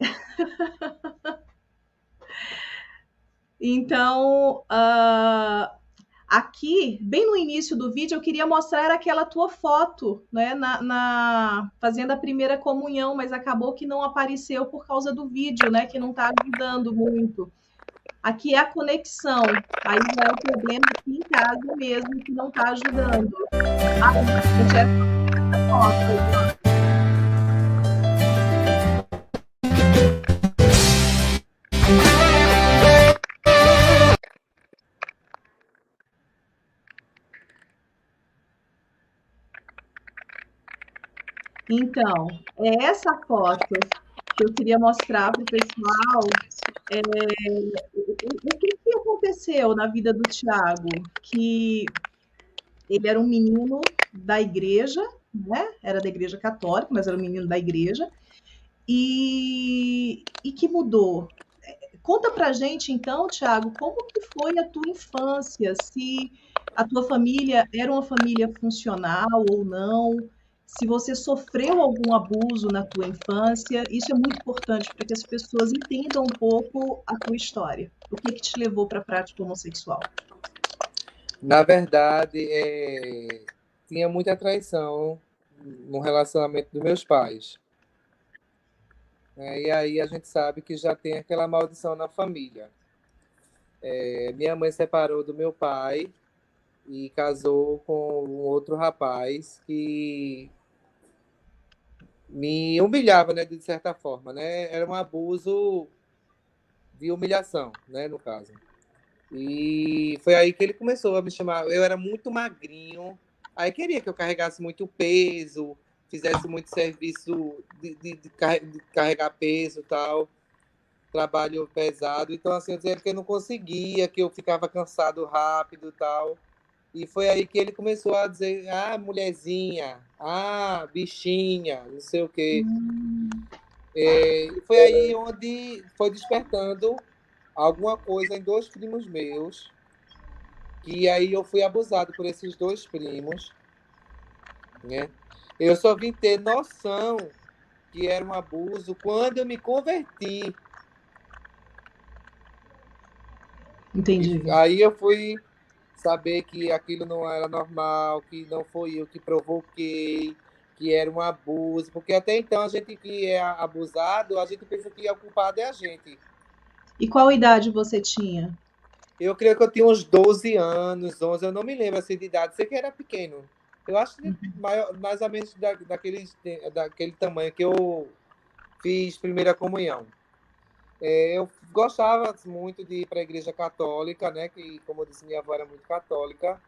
Então, aqui, bem no início do vídeo, eu queria mostrar aquela tua foto, né, fazendo a primeira comunhão, mas acabou que não apareceu por causa do vídeo, né, que não está ajudando muito. Aqui é a conexão, aí já é o problema aqui em casa mesmo, que não está ajudando. Gente, essa foto. Então, é essa foto que eu queria mostrar para o pessoal. O que aconteceu na vida do Tiago? Que ele era um menino da igreja, né? Era da igreja católica, mas era um menino da igreja. E que mudou? Conta pra gente, então, Tiago, como que foi a tua infância? Se a tua família era uma família funcional ou não? Se você sofreu algum abuso na tua infância? Isso é muito importante para que as pessoas entendam um pouco a tua história. O que te levou para a prática homossexual? Na verdade, tinha muita traição no relacionamento dos meus pais. E aí a gente sabe que já tem aquela maldição na família. Minha mãe separou do meu pai e casou com um outro rapaz que me humilhava, né, de certa forma, né? Era um abuso de humilhação, né, no caso. E foi aí que ele começou a me chamar. Eu era muito magrinho, aí queria que eu carregasse muito peso, fizesse muito serviço de carregar peso e tal, trabalho pesado. Então, assim, eu dizia que eu não conseguia, que eu ficava cansado rápido e tal. E foi aí que ele começou a dizer, ah, mulherzinha, ah, bichinha, não sei o quê. E foi aí onde foi despertando alguma coisa em dois primos meus, que aí eu fui abusado por esses dois primos, né? Eu só vim ter noção que era um abuso quando eu me converti. Entendi. Aí eu fui saber que aquilo não era normal, que não foi eu que provoquei, que era um abuso, porque até então a gente que é abusado, a gente pensa que o culpado é a gente. E qual idade você tinha? Eu creio que eu tinha uns 12 anos, 11, eu não me lembro assim de idade, sei que era pequeno. Eu acho que mais ou menos daquele tamanho que eu fiz primeira comunhão. Eu gostava muito de ir para a igreja católica, né? Que, como eu disse, minha avó era muito católica.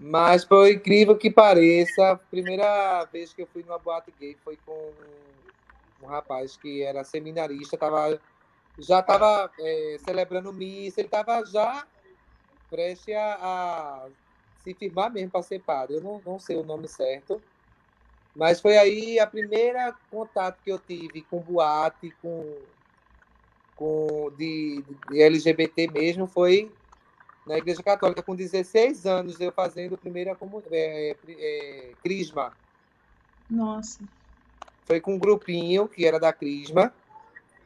Mas, por incrível que pareça, a primeira vez que eu fui numa boate gay foi com um rapaz que era seminarista, já estava celebrando missa, ele estava já prestes a se firmar mesmo para ser padre. Eu não sei o nome certo, mas foi aí a primeira contato que eu tive com boate, de LGBT mesmo, foi na Igreja Católica, com 16 anos, eu fazendo primeira crisma. Nossa. Foi com um grupinho que era da crisma.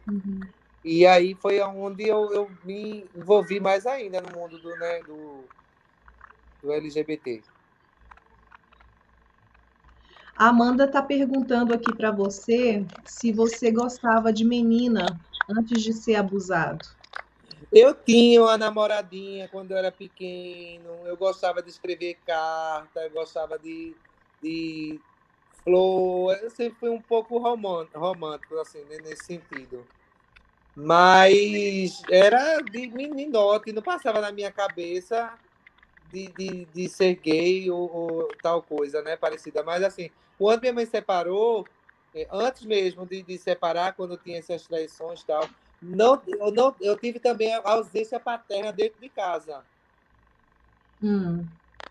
Uhum. E aí foi onde eu me envolvi mais ainda no mundo do LGBT. A Amanda está perguntando aqui para você se você gostava de menina antes de ser abusado. Eu tinha uma namoradinha quando eu era pequeno, eu gostava de escrever carta, eu gostava de flor, eu sempre fui um pouco romântico assim, nesse sentido. Mas era de meninote, não passava na minha cabeça de ser gay ou tal coisa, né? Parecida. Mas assim, quando minha mãe separou, antes mesmo de separar, quando tinha essas traições e tal, eu tive também a ausência paterna dentro de casa.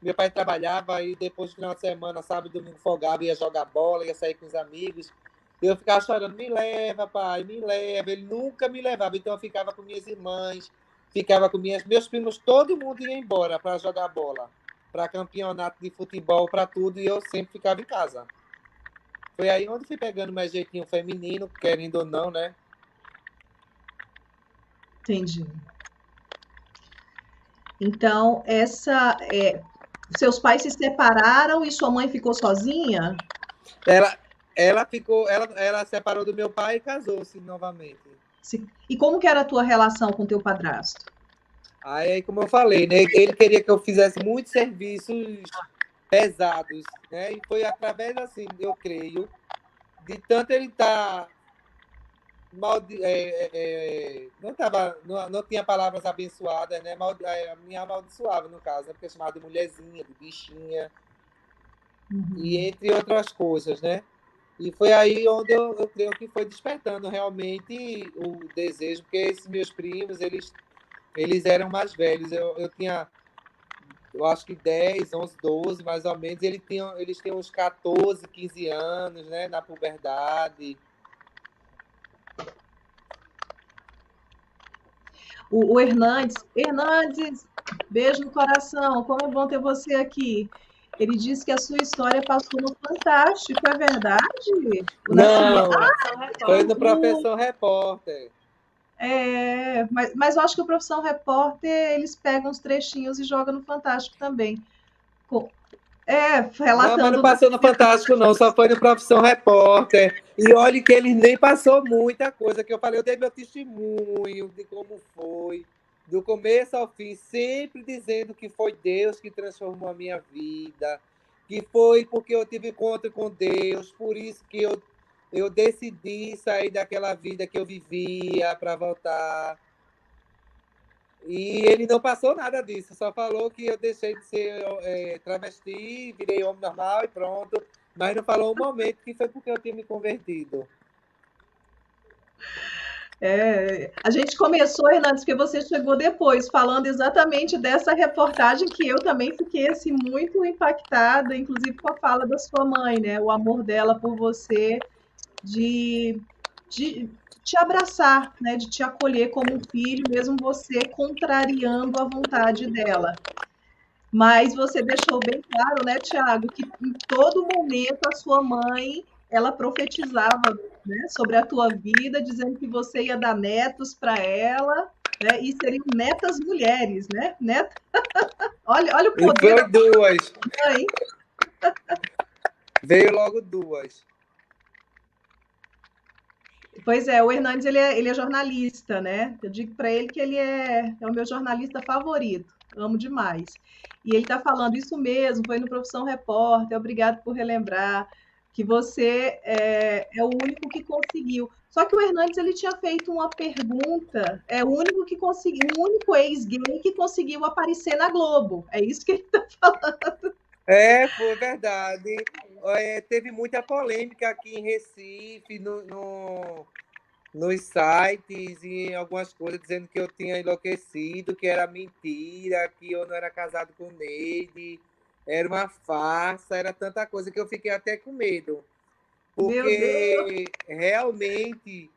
Meu pai trabalhava e depois do final de semana, sábado e domingo, folgava, ia jogar bola, ia sair com os amigos. Eu ficava chorando, me leva, pai, me leva. Ele nunca me levava, então eu ficava com minhas irmãs, ficava com meus primos, todo mundo ia embora para jogar bola, para campeonato de futebol, para tudo, e eu sempre ficava em casa. Foi aí onde fui pegando mais jeitinho feminino, querendo ou não, né? Entendi. Então, seus pais se separaram e sua mãe ficou sozinha? Ela separou do meu pai e casou-se novamente. E como que era a tua relação com teu padrasto? Aí, como eu falei, né, ele queria que eu fizesse muitos serviços pesados, né? E foi através, assim, eu creio, de tanto ele estar não tinha palavras abençoadas, né? Me amaldiçoava, no caso, porque chamava de mulherzinha, de bichinha, e entre outras coisas, né? E foi aí onde eu creio que foi despertando realmente o desejo, porque esses meus primos, eles eram mais velhos. Eu tinha, eu acho que 10, 11, 12, mais ou menos. Eles tinham uns 14, 15 anos, né? Na puberdade. O Hernandes, beijo no coração, como é bom ter você aqui. Ele disse que a sua história passou no Fantástico, é verdade? Não, foi no Profissão Repórter. Mas eu acho que o Profissão Repórter, eles pegam uns trechinhos e jogam no Fantástico também. Relatando... Não, mas não passou no Fantástico, não, só foi no Profissão Repórter. E olha que ele nem passou muita coisa, que eu falei, eu dei meu testemunho de como foi, do começo ao fim, sempre dizendo que foi Deus que transformou a minha vida, que foi porque eu tive encontro com Deus, por isso que eu decidi sair daquela vida que eu vivia para voltar. E ele não passou nada disso, só falou que eu deixei de ser travesti, virei homem normal e pronto, mas não falou um momento que foi porque eu tinha me convertido. A gente começou, Hernandes, porque você chegou depois, falando exatamente dessa reportagem que eu também fiquei assim, muito impactada, inclusive com a fala da sua mãe, né? O amor dela por você, de te abraçar, né? De te acolher como um filho, mesmo você contrariando a vontade dela. Mas você deixou bem claro, né, Tiago, que em todo momento a sua mãe, ela profetizava, né, sobre a tua vida, dizendo que você ia dar netos para ela, né, e seriam netas mulheres, né? Olha o poder. E foi duas. Mãe. Veio logo duas. Pois é, o Hernandes, ele é jornalista, né? Eu digo para ele que ele é o meu jornalista favorito, amo demais. E ele está falando isso mesmo, foi no Profissão Repórter, obrigado por relembrar. que você é o único que conseguiu. Só que o Hernandes ele tinha feito uma pergunta, é o único que conseguiu, o único ex-gay que conseguiu aparecer na Globo. É isso que ele está falando. Foi verdade. Teve muita polêmica aqui em Recife, nos sites e em algumas coisas, dizendo que eu tinha enlouquecido, que era mentira, que eu não era casado com o Neide, era uma farsa, era tanta coisa que eu fiquei até com medo. Porque realmente,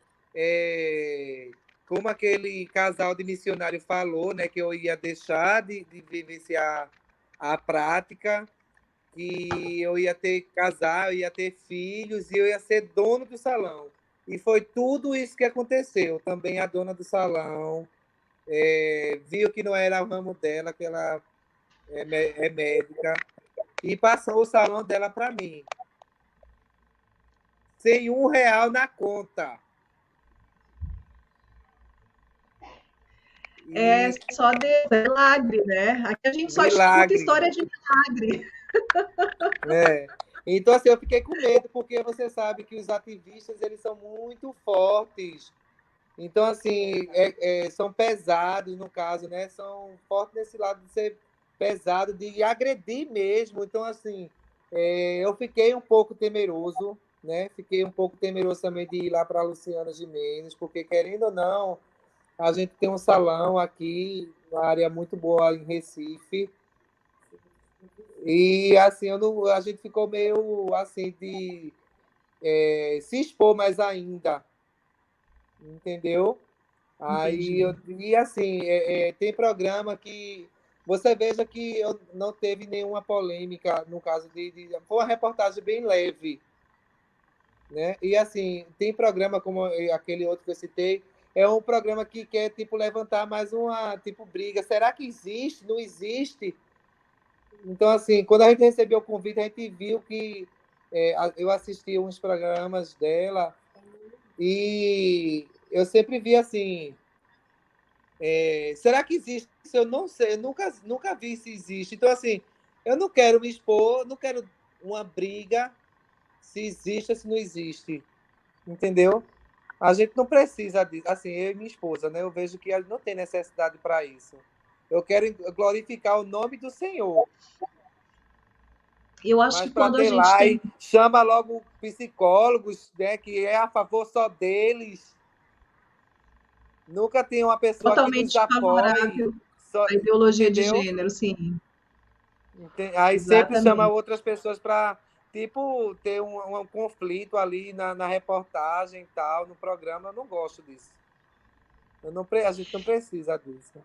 como aquele casal de missionário falou, né, que eu ia deixar de vivenciar a prática, que eu ia ter que casar, eu ia ter filhos e eu ia ser dono do salão. E foi tudo isso que aconteceu. Também a dona do salão viu que não era o ramo dela, que ela é médica, e passou o salão dela para mim. Sem R$1 na conta. É só de milagre, né? Aqui a gente só escuta história de milagre. Então, assim, eu fiquei com medo, porque você sabe que os ativistas, eles são muito fortes. Então, assim, são pesados, no caso, né? São fortes nesse lado de ser pesado, de agredir mesmo. Então, assim, eu fiquei um pouco temeroso, né? Fiquei um pouco temeroso também de ir lá para a Luciana Gimenez, porque, querendo ou não, a gente tem um salão aqui, uma área muito boa em Recife. E, assim, a gente ficou meio, assim, de se expor mais ainda. Entendeu? Aí, e assim, tem programa que você veja que eu não teve nenhuma polêmica no caso foi uma reportagem bem leve, né? E assim, tem programa como aquele outro que eu citei, é um programa que quer tipo levantar mais uma tipo briga. Será que existe? Não existe? Então assim, quando a gente recebeu o convite, a gente viu que eu assisti uns programas dela e eu sempre vi assim, será que existe? Eu não sei, eu nunca vi se existe. Então, assim, eu não quero me expor, não quero uma briga se existe ou se não existe. Entendeu? A gente não precisa disso. Assim, eu e minha esposa, né? Eu vejo que ela não tem necessidade para isso. Eu quero glorificar o nome do Senhor. Eu acho Mas que para quando a ter gente lá, tem... chama logo psicólogos, né? Que é a favor só deles. Nunca tem uma pessoa que nos totalmente apoie. favorável à ideologia de Entendeu? gênero, sim. Aí sempre chama Exatamente. outras pessoas para, tipo, ter um conflito ali na reportagem e tal, no programa. Eu não gosto disso. A gente não precisa disso.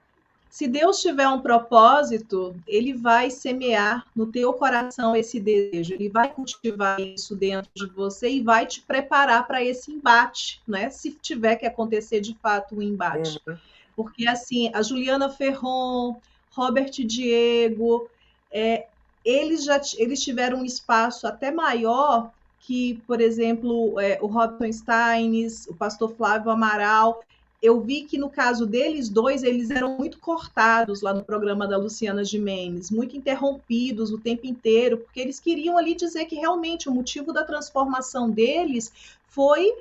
Se Deus tiver um propósito, ele vai semear no teu coração esse desejo, ele vai cultivar isso dentro de você e vai te preparar para esse embate, né? Se tiver que acontecer de fato um embate. Porque, assim, a Juliana Ferron, Robert Diego, eles tiveram um espaço até maior que, por exemplo, o Robson Steines, o pastor Flávio Amaral. Eu vi que no caso deles dois, eles eram muito cortados lá no programa da Luciana Gimenez, muito interrompidos o tempo inteiro, porque eles queriam ali dizer que realmente o motivo da transformação deles foi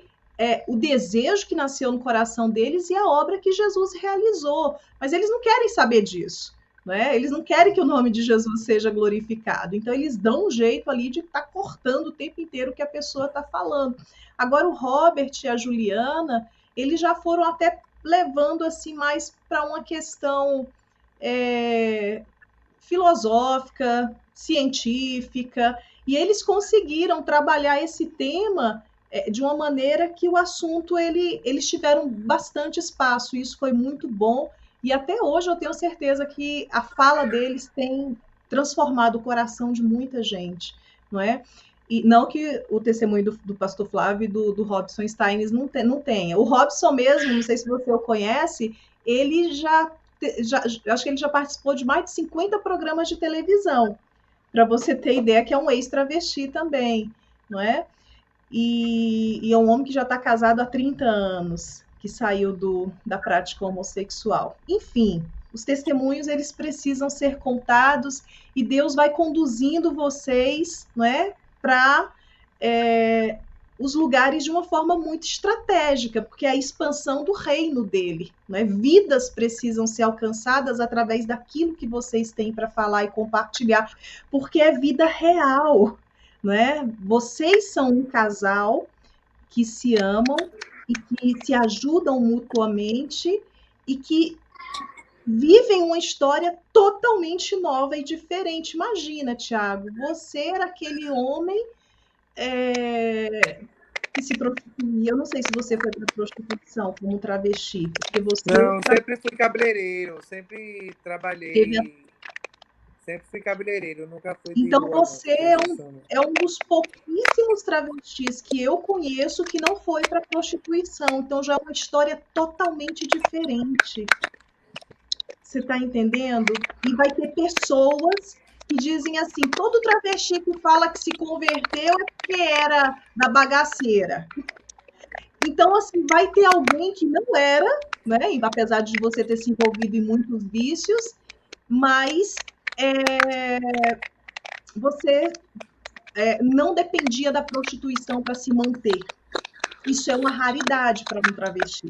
o desejo que nasceu no coração deles e a obra que Jesus realizou. Mas eles não querem saber disso. Né? Eles não querem que o nome de Jesus seja glorificado. Então, eles dão um jeito ali de estar cortando o tempo inteiro o que a pessoa está falando. Agora, o Robert e a Juliana, eles já foram até levando assim mais para uma questão filosófica, científica, e eles conseguiram trabalhar esse tema de uma maneira que o assunto eles tiveram bastante espaço. Isso foi muito bom. E até hoje eu tenho certeza que a fala deles tem transformado o coração de muita gente, não é? E não que o testemunho do pastor Flávio e do Robson Steines não tenha. O Robson mesmo, não sei se você o conhece, ele acho que ele já participou de mais de 50 programas de televisão, para você ter ideia que é um ex-travesti também, não é? E é um homem que já está casado há 30 anos, que saiu da prática homossexual. Enfim, os testemunhos eles precisam ser contados e Deus vai conduzindo vocês, não é, para os lugares de uma forma muito estratégica, porque é a expansão do reino dele, né? Vidas precisam ser alcançadas através daquilo que vocês têm para falar e compartilhar, porque é vida real, né? Vocês são um casal que se amam e que se ajudam mutuamente e que vivem uma história totalmente nova e diferente. Imagina, Tiago, você era aquele homem que se prostituía. Eu não sei se você foi para prostituição como travesti, porque você Não, sempre fui cabeleireiro, sempre teve. trabalhei, sempre fui cabeleireiro, nunca fui de Então rua, não, você prostituição. é um dos pouquíssimos travestis que eu conheço que não foi para prostituição. Então já é uma história totalmente diferente. Você está entendendo? E vai ter pessoas que dizem assim: todo travesti que fala que se converteu é porque era da bagaceira. Então, assim, vai ter alguém que não era, né? Apesar de você ter se envolvido em muitos vícios, mas você não dependia da prostituição para se manter. Isso é uma raridade para um travesti.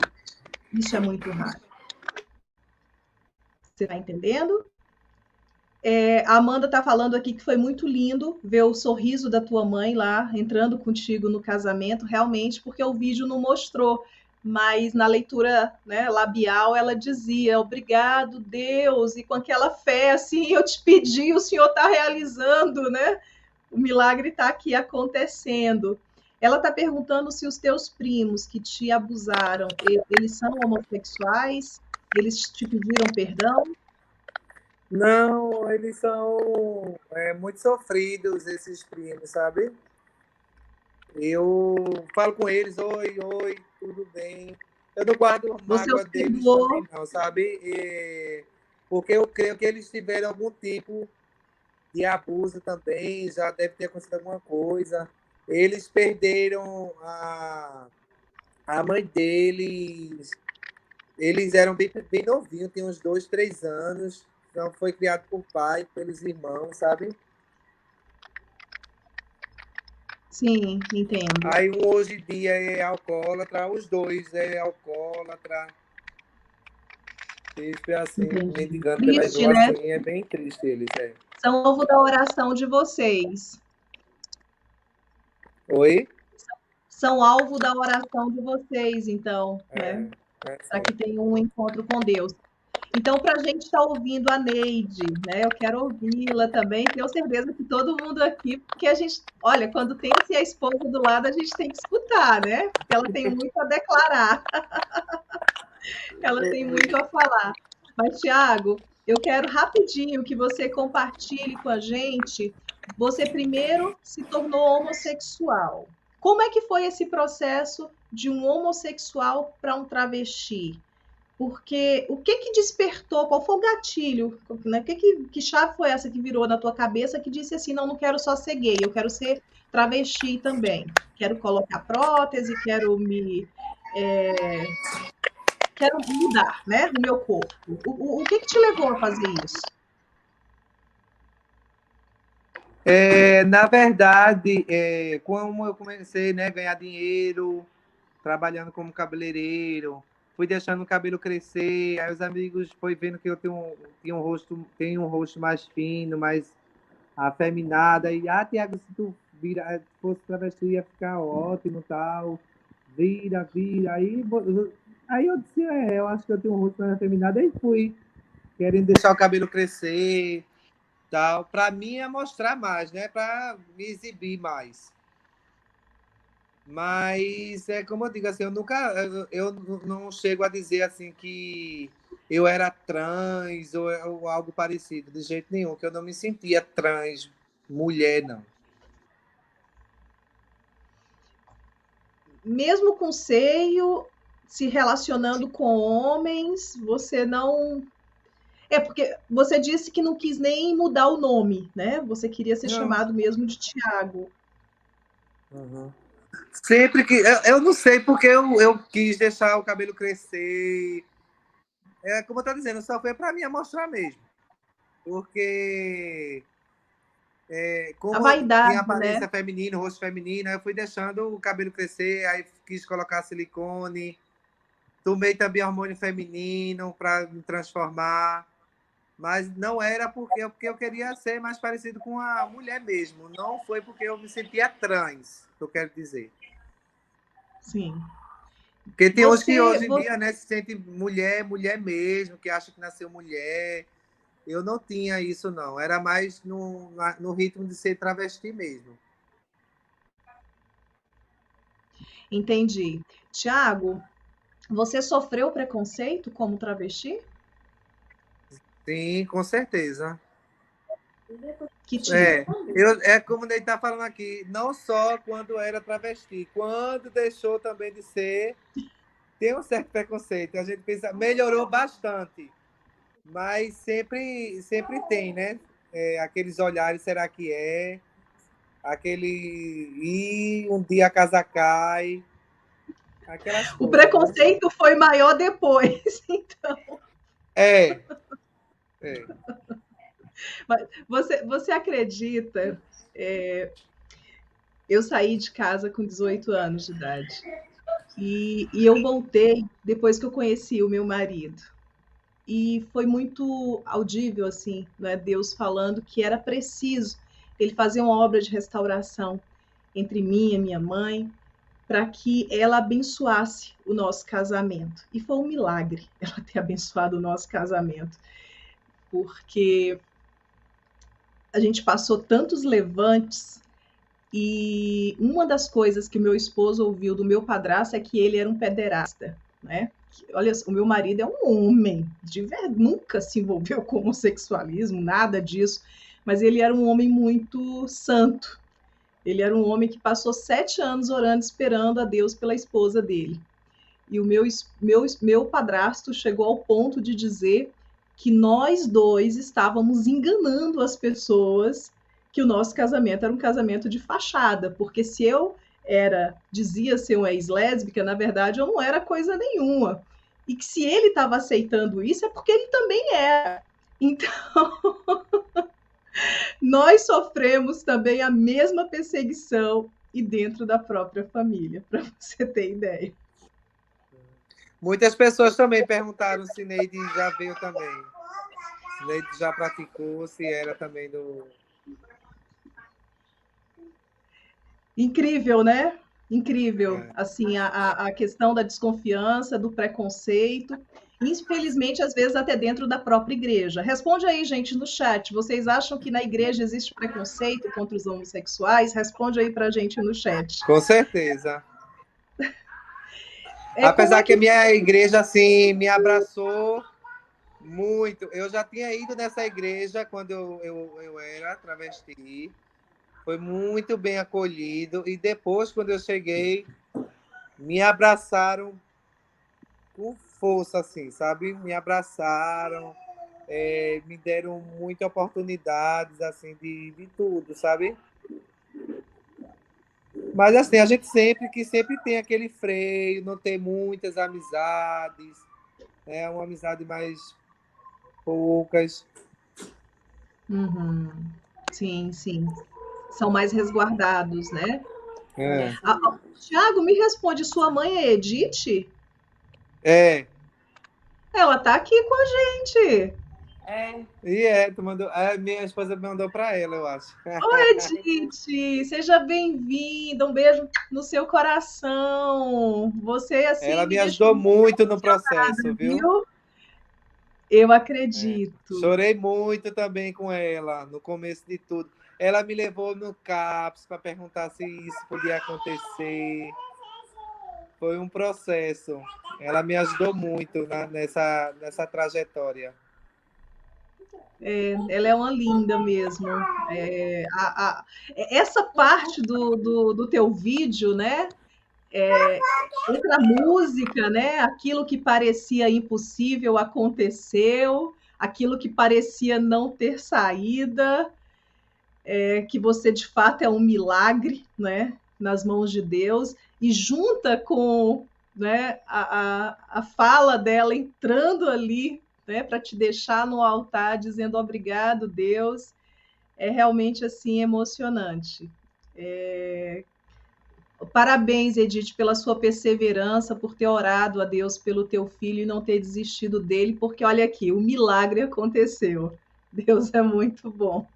Isso é muito raro. Você está entendendo? A Amanda está falando aqui que foi muito lindo ver o sorriso da tua mãe lá, entrando contigo no casamento, realmente, porque o vídeo não mostrou, mas na leitura, né, labial ela dizia: obrigado, Deus, e com aquela fé, assim, eu te pedi, o Senhor está realizando, né? O milagre está aqui acontecendo. Ela está perguntando se os teus primos que te abusaram, eles são homossexuais? Eles te pediram perdão? Não, eles são muito sofridos, esses primos, sabe? Eu falo com eles, oi, tudo bem. Eu não guardo Você os mágoa deles perdoou? também, não, sabe? Porque eu creio que eles tiveram algum tipo de abuso também, já deve ter acontecido alguma coisa. Eles perderam a mãe deles, eles eram bem novinhos, tinham uns 2, 3 anos, então foi criado por pai, pelos irmãos, sabe? Sim, entendo. Aí um hoje em dia é alcoólatra, os dois é alcoólatra. Isso é assim, Entendi. mendigando pelas Triste, ruas, né? assim, é bem triste eles, é. São alvo da oração de vocês. Oi? São alvo da oração de vocês, então, né? Para que Sim. tenham um encontro com Deus. Então, para a gente estar ouvindo a Neide, né? Eu quero ouvi-la também. Tenho certeza que todo mundo aqui, porque a gente, olha, quando tem assim a esposa do lado, a gente tem que escutar, né? Porque ela tem muito a declarar, ela tem muito a falar. Mas, Tiago, eu quero rapidinho que você compartilhe com a gente. Você primeiro se tornou homossexual. Como é que foi esse processo de um homossexual para um travesti? Porque o que que despertou? Qual foi o gatilho? Né? Que chave foi essa que virou na tua cabeça que disse assim: não, não quero só ser gay, eu quero ser travesti também. Quero colocar prótese, quero mudar, né, o meu corpo. O que te levou a fazer isso? Na verdade, como eu comecei, né, a ganhar dinheiro, trabalhando como cabeleireiro, fui deixando o cabelo crescer, aí os amigos foi vendo que eu tenho um rosto mais fino, mais afeminado, aí, Tiago, se tu fosse travesti ia ficar ótimo, tal, vira, aí eu disse, eu acho que eu tenho um rosto mais afeminado, aí fui querendo deixar o cabelo crescer, tal, para mim é mostrar mais, né, para me exibir mais. Mas é como eu digo assim, eu não chego a dizer assim que eu era trans ou algo parecido, de jeito nenhum, que eu não me sentia trans, mulher, não. Mesmo com seio, se relacionando com homens, você não. Porque você disse que não quis nem mudar o nome, né? Você queria ser Não. chamado mesmo de Tiago. Uhum. Sempre que. Eu não sei porque eu quis deixar o cabelo crescer. Como eu estou dizendo, só foi para mim mostrar mesmo. Porque A como tinha vaidade, né? aparência feminina, rosto feminino, aí eu fui deixando o cabelo crescer, aí quis colocar silicone, tomei também hormônio feminino para me transformar, mas não era porque eu queria ser mais parecido com a mulher mesmo, não foi porque eu me sentia trans, que eu quero dizer. Sim. Porque tem uns que Você, hoje em dia, né, se sente mulher, mulher mesmo, que acha que nasceu mulher. Eu não tinha isso, não. Era mais no ritmo de ser travesti mesmo. entendi. Tiago, você sofreu preconceito como travesti? Sim, com certeza. Que tipo? É, é como ele está falando aqui, não só quando era travesti, quando deixou também de ser, tem um certo preconceito. A gente pensa, melhorou bastante, mas sempre tem, né? Aqueles olhares, será que é? Aquele e um dia a casa cai, aquelas O coisas, né? preconceito foi maior depois. Então, É, é. você acredita? Eu saí de casa com 18 anos de idade. E eu voltei depois que eu conheci o meu marido. E foi muito audível, assim, né? Deus falando que era preciso ele fazer uma obra de restauração entre mim e minha mãe, para que ela abençoasse o nosso casamento. E foi um milagre ela ter abençoado o nosso casamento, porque a gente passou tantos levantes. E uma das coisas que o meu esposo ouviu do meu padrasto é que ele era um pederasta, né? Olha, o meu marido é um homem, nunca se envolveu com homossexualismo, nada disso, mas ele era um homem muito santo. Ele era um homem que passou 7 anos orando, esperando a Deus pela esposa dele. E o meu padrasto chegou ao ponto de dizer que nós dois estávamos enganando as pessoas, que o nosso casamento era um casamento de fachada, porque se eu dizia ser uma ex-lésbica, na verdade eu não era coisa nenhuma. E que se ele estava aceitando isso é porque ele também era. Então, nós sofremos também a mesma perseguição e dentro da própria família, para você ter ideia. Muitas pessoas também perguntaram se Neide já veio também. Se Neide já praticou, se era também do. Incrível, né? Incrível. Assim, a questão da desconfiança, do preconceito, infelizmente, às vezes, até dentro da própria igreja. Responde aí, gente, no chat. Vocês acham que na igreja existe preconceito contra os homossexuais? Responde aí pra gente no chat. Com certeza. Como Apesar é que a que. minha igreja, assim, me abraçou muito. Eu já tinha ido nessa igreja quando eu era travesti. Foi muito bem acolhido. E depois, quando eu cheguei, me abraçaram com força, assim, sabe? Me abraçaram, me deram muitas oportunidades, assim, de tudo, sabe? Mas, assim, a gente sempre tem aquele freio, não tem muitas amizades, né? Uma amizade mais poucas. Uhum. Sim, sim. São mais resguardados, né? É. Tiago, me responde, sua mãe é Edith? É. Ela tá aqui com a gente. Tu mandou. Minha esposa mandou para ela, eu acho. Oi, Edith, seja bem-vinda. Um beijo no seu coração. Você, assim, Ela me me deixou ajudou muito muito no processo, emocionada, viu? viu? Eu acredito. Chorei muito também com ela, no começo de tudo. Ela me levou no CAPS para perguntar se isso podia acontecer. Foi um processo. Ela me ajudou muito nessa trajetória. Ela é uma linda mesmo. Essa parte do teu vídeo, né? Entre a música, né? Aquilo que parecia impossível aconteceu, aquilo que parecia não ter saída, que você de fato é um milagre, né? Nas mãos de Deus, e junta com, né, a fala dela entrando ali, né, para te deixar no altar dizendo obrigado, Deus. é realmente assim emocionante. É, Parabéns, Edith, pela sua perseverança, por ter orado a Deus pelo teu filho e não ter desistido dele, porque olha aqui, o milagre aconteceu. Deus é muito bom.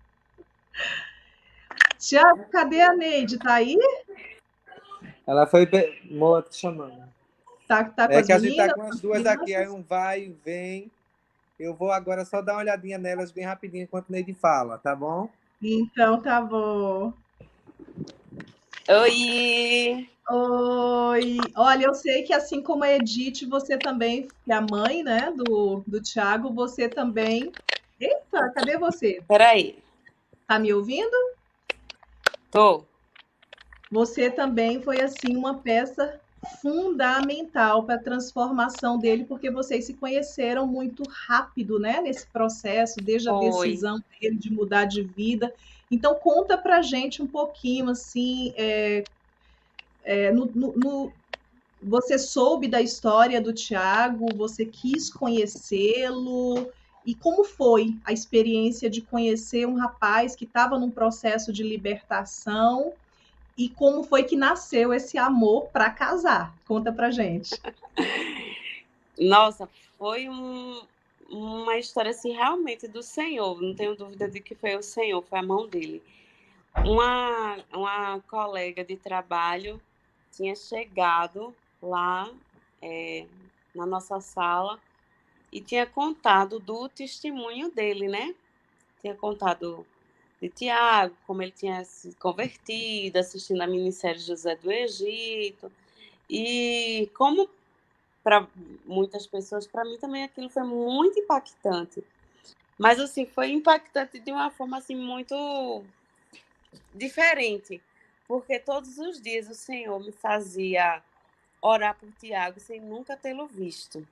Tiago, cadê a Neide? Tá aí? Ela foi. Moa te chamando. Tá com É as que a gente tá meninas? com as As duas aqui, aí crianças? um vai e vem. Eu vou agora só dar uma olhadinha nelas bem rapidinho enquanto o Neide fala, tá bom? Então tá bom. Oi! Oi! Olha, eu sei que assim como a Edith, você também, que é a mãe, né, do Tiago, você também. Eita, cadê você? Peraí, Tá me ouvindo? tô. Você também foi assim uma peça fundamental para a transformação dele, porque vocês se conheceram muito rápido, né, nesse processo, desde a Foi. decisão dele de mudar de vida. Então conta para gente um pouquinho assim, você soube da história do Tiago, você quis conhecê-lo, e como foi a experiência de conhecer um rapaz que estava num processo de libertação e como foi que nasceu esse amor para casar? Conta pra gente. Nossa, foi uma história assim realmente do Senhor. Não tenho dúvida de que foi o Senhor, foi a mão dele. Uma colega de trabalho tinha chegado lá na nossa sala e tinha contado do testemunho dele, né? Tinha contado de Tiago, como ele tinha se convertido, assistindo a minissérie José do Egito. E como para muitas pessoas, para mim também aquilo foi muito impactante. Mas assim, foi impactante de uma forma assim muito diferente, porque todos os dias o Senhor me fazia orar por Tiago sem nunca tê-lo visto.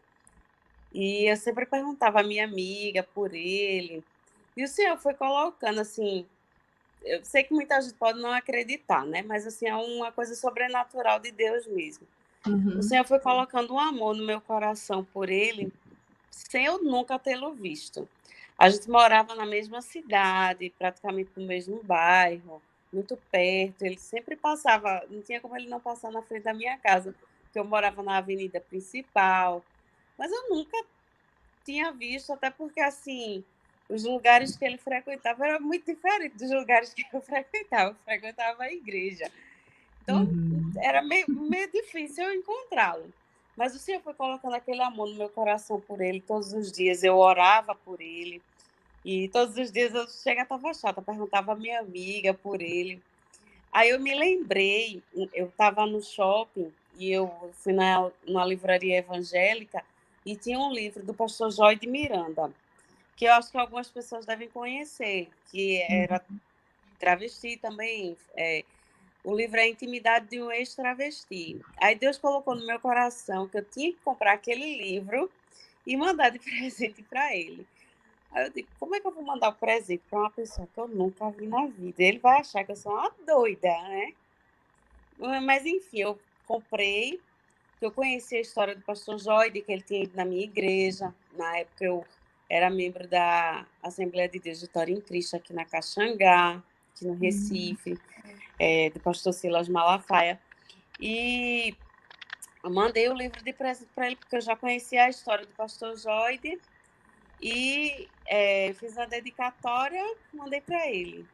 E eu sempre perguntava à minha amiga por ele. E o Senhor foi colocando assim, eu sei que muita gente pode não acreditar, né? Mas assim, é uma coisa sobrenatural de Deus mesmo. O Uhum. Senhor foi colocando um amor no meu coração por ele, sem eu nunca tê-lo visto. A gente morava na mesma cidade, praticamente no mesmo bairro, muito perto. Ele sempre passava, não tinha como ele não passar na frente da minha casa, porque eu morava na avenida principal. Mas eu nunca tinha visto, até porque, assim, os lugares que ele frequentava eram muito diferentes dos lugares que eu frequentava. Eu frequentava a igreja. Então, Uhum. era meio difícil eu encontrá-lo. Mas o Senhor foi colocando aquele amor no meu coração por ele. Todos os dias eu orava por ele. E todos os dias eu chegava, estava chata, perguntava à minha amiga por ele. Aí eu me lembrei, eu estava no shopping e eu fui numa livraria evangélica e tinha um livro do pastor Joy de Miranda, que eu acho que algumas pessoas devem conhecer, que era travesti também. O livro é Intimidade de um Ex-Travesti. Aí Deus colocou no meu coração que eu tinha que comprar aquele livro e mandar de presente para ele. Aí eu digo, como é que eu vou mandar o presente para uma pessoa que eu nunca vi na vida? Ele vai achar que eu sou uma doida, né? Mas enfim, eu comprei, que eu conheci a história do pastor Joide, que ele tinha ido na minha igreja. Na época eu era membro da Assembleia de Deus Vitória em Cristo aqui na Caxangá, aqui no Recife, do pastor Silas Malafaia. E eu mandei o livro de presente para ele, porque eu já conhecia a história do pastor Joide. E fiz a dedicatória, mandei para ele.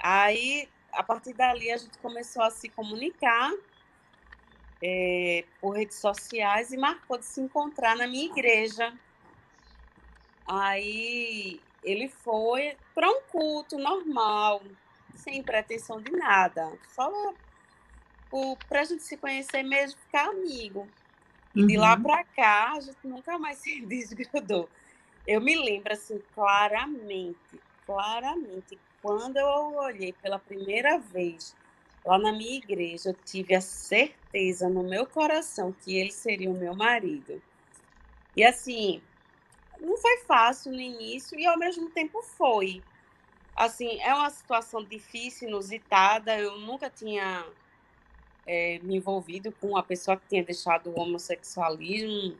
Aí, a partir dali, a gente começou a se comunicar por redes sociais e marcou de se encontrar na minha igreja. Aí, ele foi para um culto normal, sem pretensão de nada, só para a gente se conhecer mesmo, ficar amigo. E de lá Uhum. para cá, a gente nunca mais se desgrudou. Eu me lembro, assim, claramente, quando eu olhei pela primeira vez lá na minha igreja, eu tive a certeza no meu coração que ele seria o meu marido. E, assim, não foi fácil no início e, ao mesmo tempo, foi. Assim, é uma situação difícil, inusitada. Eu nunca tinha me envolvido com uma pessoa que tinha deixado o homossexualismo.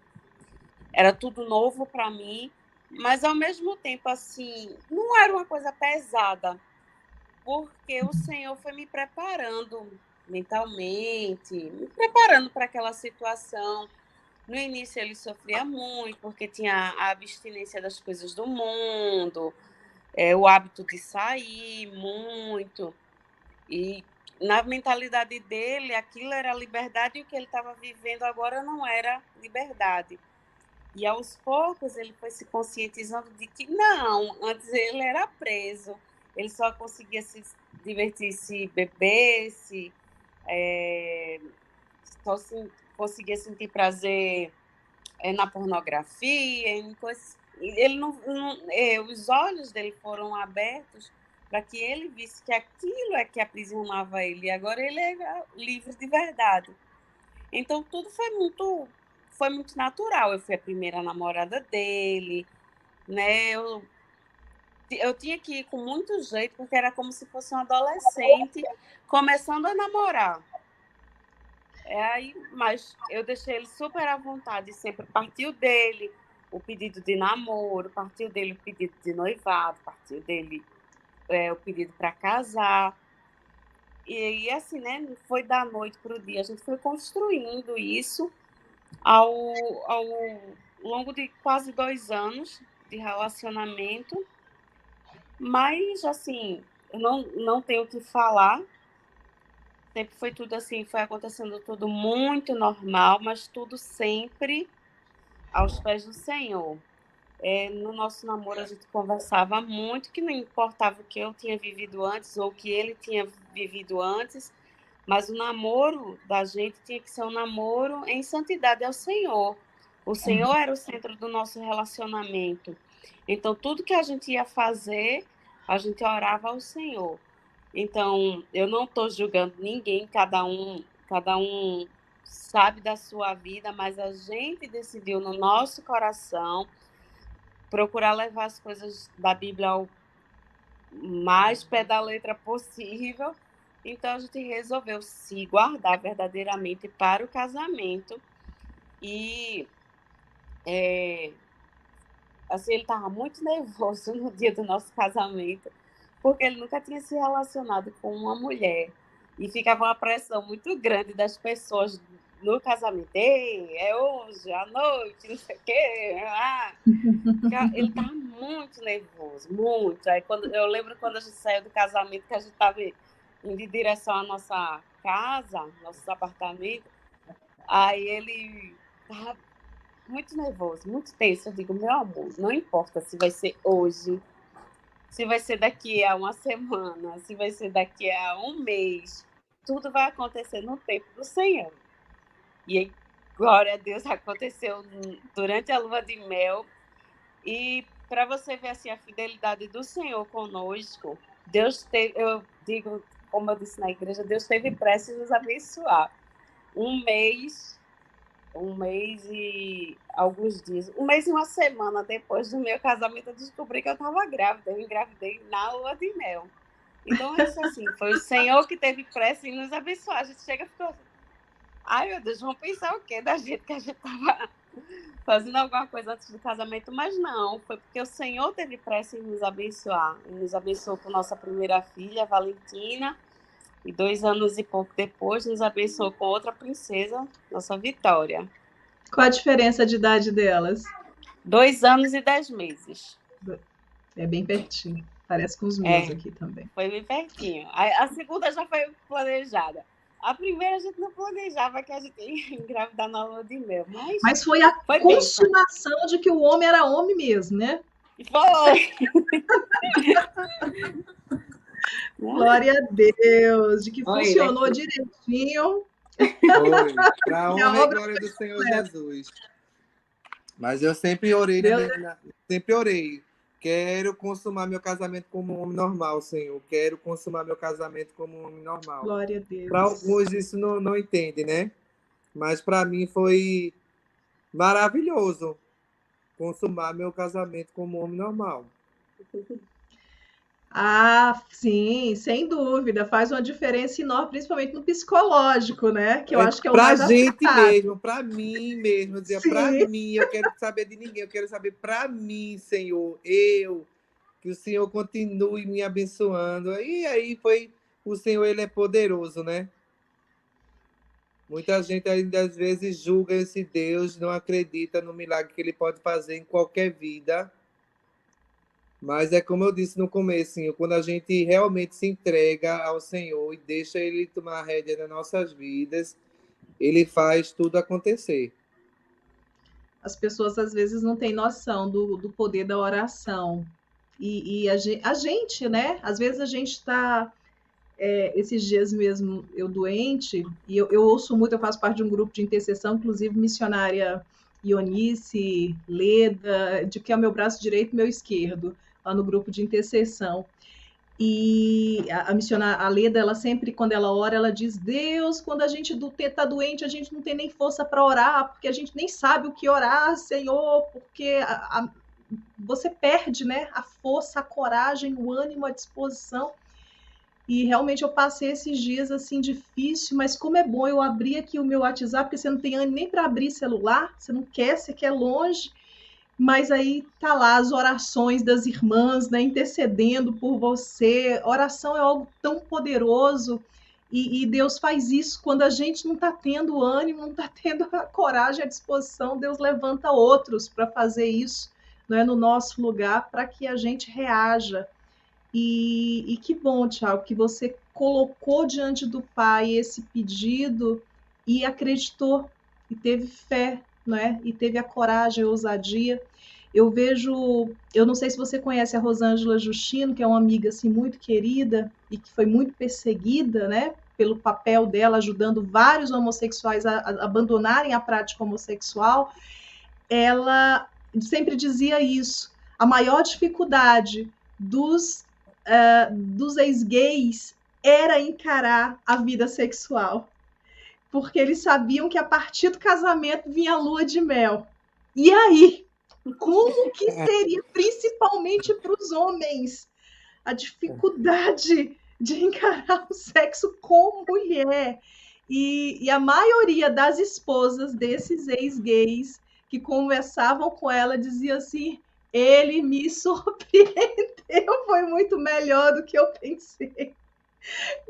Era tudo novo para mim. Mas, ao mesmo tempo, assim, não era uma coisa pesada, porque o Senhor foi me preparando mentalmente, me preparando para aquela situação. No início ele sofria muito, porque tinha a abstinência das coisas do mundo, o hábito de sair muito, e na mentalidade dele aquilo era liberdade e o que ele estava vivendo agora não era liberdade. E aos poucos ele foi se conscientizando de que não, antes ele era preso, ele só conseguia se divertir se bebesse, só conseguia sentir prazer na pornografia, em coisas. Ele os olhos dele foram abertos para que ele visse que aquilo é que aprisionava ele, e agora ele era livre de verdade. Então tudo foi muito natural. Eu fui a primeira namorada dele, né? Eu tinha que ir com muito jeito, porque era como se fosse um adolescente começando a namorar. Mas eu deixei ele super à vontade, sempre partiu dele o pedido de namoro, partiu dele o pedido de noivado, partiu dele o pedido para casar. E assim, né? Foi da noite para o dia. A gente foi construindo isso ao longo de quase 2 anos de relacionamento. Mas, assim, eu não tenho o que falar. Sempre foi tudo assim, foi acontecendo tudo muito normal, mas tudo sempre aos pés do Senhor. No nosso namoro a gente conversava muito, que não importava o que eu tinha vivido antes ou o que ele tinha vivido antes, mas o namoro da gente tinha que ser um namoro em santidade ao Senhor. O Senhor era o centro do nosso relacionamento. Então, tudo que a gente ia fazer, a gente orava ao Senhor. Então, eu não estou julgando ninguém, cada um sabe da sua vida, mas a gente decidiu no nosso coração procurar levar as coisas da Bíblia ao mais pé da letra possível. Então, a gente resolveu se guardar verdadeiramente para o casamento. E, assim, ele estava muito nervoso no dia do nosso casamento, porque ele nunca tinha se relacionado com uma mulher. E ficava uma pressão muito grande das pessoas no casamento. Ei, é hoje, à noite, não sei o quê. Ele estava muito nervoso, muito. Aí, eu lembro quando a gente saiu do casamento, que a gente estava indo em direção à nossa casa, nossos apartamentos. Aí ele estava muito nervoso, muito tenso. Eu digo, meu amor, não importa se vai ser hoje, se vai ser daqui a uma semana, se vai ser daqui a um mês, tudo vai acontecer no tempo do Senhor. E glória a Deus, aconteceu durante a lua de mel. E para você ver assim, a fidelidade do Senhor conosco, Deus teve, eu digo, como eu disse na igreja, Deus teve pressa em nos abençoar. Um mês e alguns dias, um mês e uma semana depois do meu casamento, eu descobri que eu estava grávida. Eu engravidei na lua de mel. Então, isso assim, foi o Senhor que teve pressa em nos abençoar. A gente chega e ficou assim, ai meu Deus, vão pensar o quê da gente, que a gente estava fazendo alguma coisa antes do casamento? Mas não, foi porque o Senhor teve pressa em nos abençoar. Ele nos abençoou com nossa primeira filha, Valentina, e 2 anos e pouco depois nos abençoou com outra princesa, nossa Vitória. Qual a diferença de idade delas? 2 anos e 10 meses. É bem pertinho. Parece com os meus aqui também. Foi bem pertinho. A segunda já foi planejada. A primeira a gente não planejava que a gente ia engravidar na lua de mel. Mas foi a consumação de que o homem era homem mesmo, né? Foi! Glória a Deus, de que funcionou direitinho. Foi, para a honra e glória do Senhor Jesus. Mas eu sempre orei, quero consumar meu casamento como um homem normal, Senhor. Quero consumar meu casamento como um homem normal. Glória a Deus. Para alguns isso não entende, né? Mas para mim foi maravilhoso consumar meu casamento como um homem normal. Ah, sim, sem dúvida, faz uma diferença enorme, principalmente no psicológico, né? Que eu acho que é o Pra mais gente afetado. mesmo, pra mim mesmo, eu dizia, pra Sim, mim, eu quero saber de ninguém, eu quero saber pra mim, Senhor, eu, que o Senhor continue me abençoando. E aí foi, o Senhor, ele é poderoso, né? Muita gente ainda às vezes julga esse Deus, não acredita no milagre que ele pode fazer em qualquer vida. Mas é como eu disse no começo, quando a gente realmente se entrega ao Senhor e deixa Ele tomar a rédea nas nossas vidas, Ele faz tudo acontecer. as pessoas às vezes não têm noção do poder da oração. E a gente, né? Às vezes a gente está esses dias mesmo eu doente, e eu ouço muito, eu faço parte de um grupo de intercessão, inclusive missionária Ionice, Leda, de que é o meu braço direito e meu esquerdo, lá no grupo de intercessão. E a missionária, a Leda, ela sempre, quando ela ora, ela diz: Deus, quando a gente está doente, a gente não tem nem força para orar, porque a gente nem sabe o que orar, Senhor, porque você perde, né, a força, a coragem, o ânimo, a disposição. E realmente eu passei esses dias assim difícil, mas como é bom eu abrir aqui o meu WhatsApp, porque você não tem ânimo nem para abrir celular, você não quer, você quer longe, mas aí tá lá as orações das irmãs, né, intercedendo por você. Oração é algo tão poderoso e Deus faz isso quando a gente não está tendo ânimo, não está tendo a coragem, a disposição. Deus levanta outros para fazer isso, né, no nosso lugar, para que a gente reaja. E que bom, Tiago, que você colocou diante do Pai esse pedido e acreditou, e teve fé, né? E teve a coragem, a ousadia. Eu vejo, eu não sei se você conhece a Rosângela Justino, que é uma amiga assim muito querida e que foi muito perseguida, né? Pelo papel dela ajudando vários homossexuais a abandonarem a prática homossexual. Ela sempre dizia isso. A maior dificuldade dos ex-gays era encarar a vida sexual, porque eles sabiam que a partir do casamento vinha a lua de mel. E aí, como que seria, principalmente para os homens, a dificuldade de encarar o sexo com mulher? E a maioria das esposas desses ex-gays que conversavam com ela dizia assim: ele me surpreendeu, foi muito melhor do que eu pensei,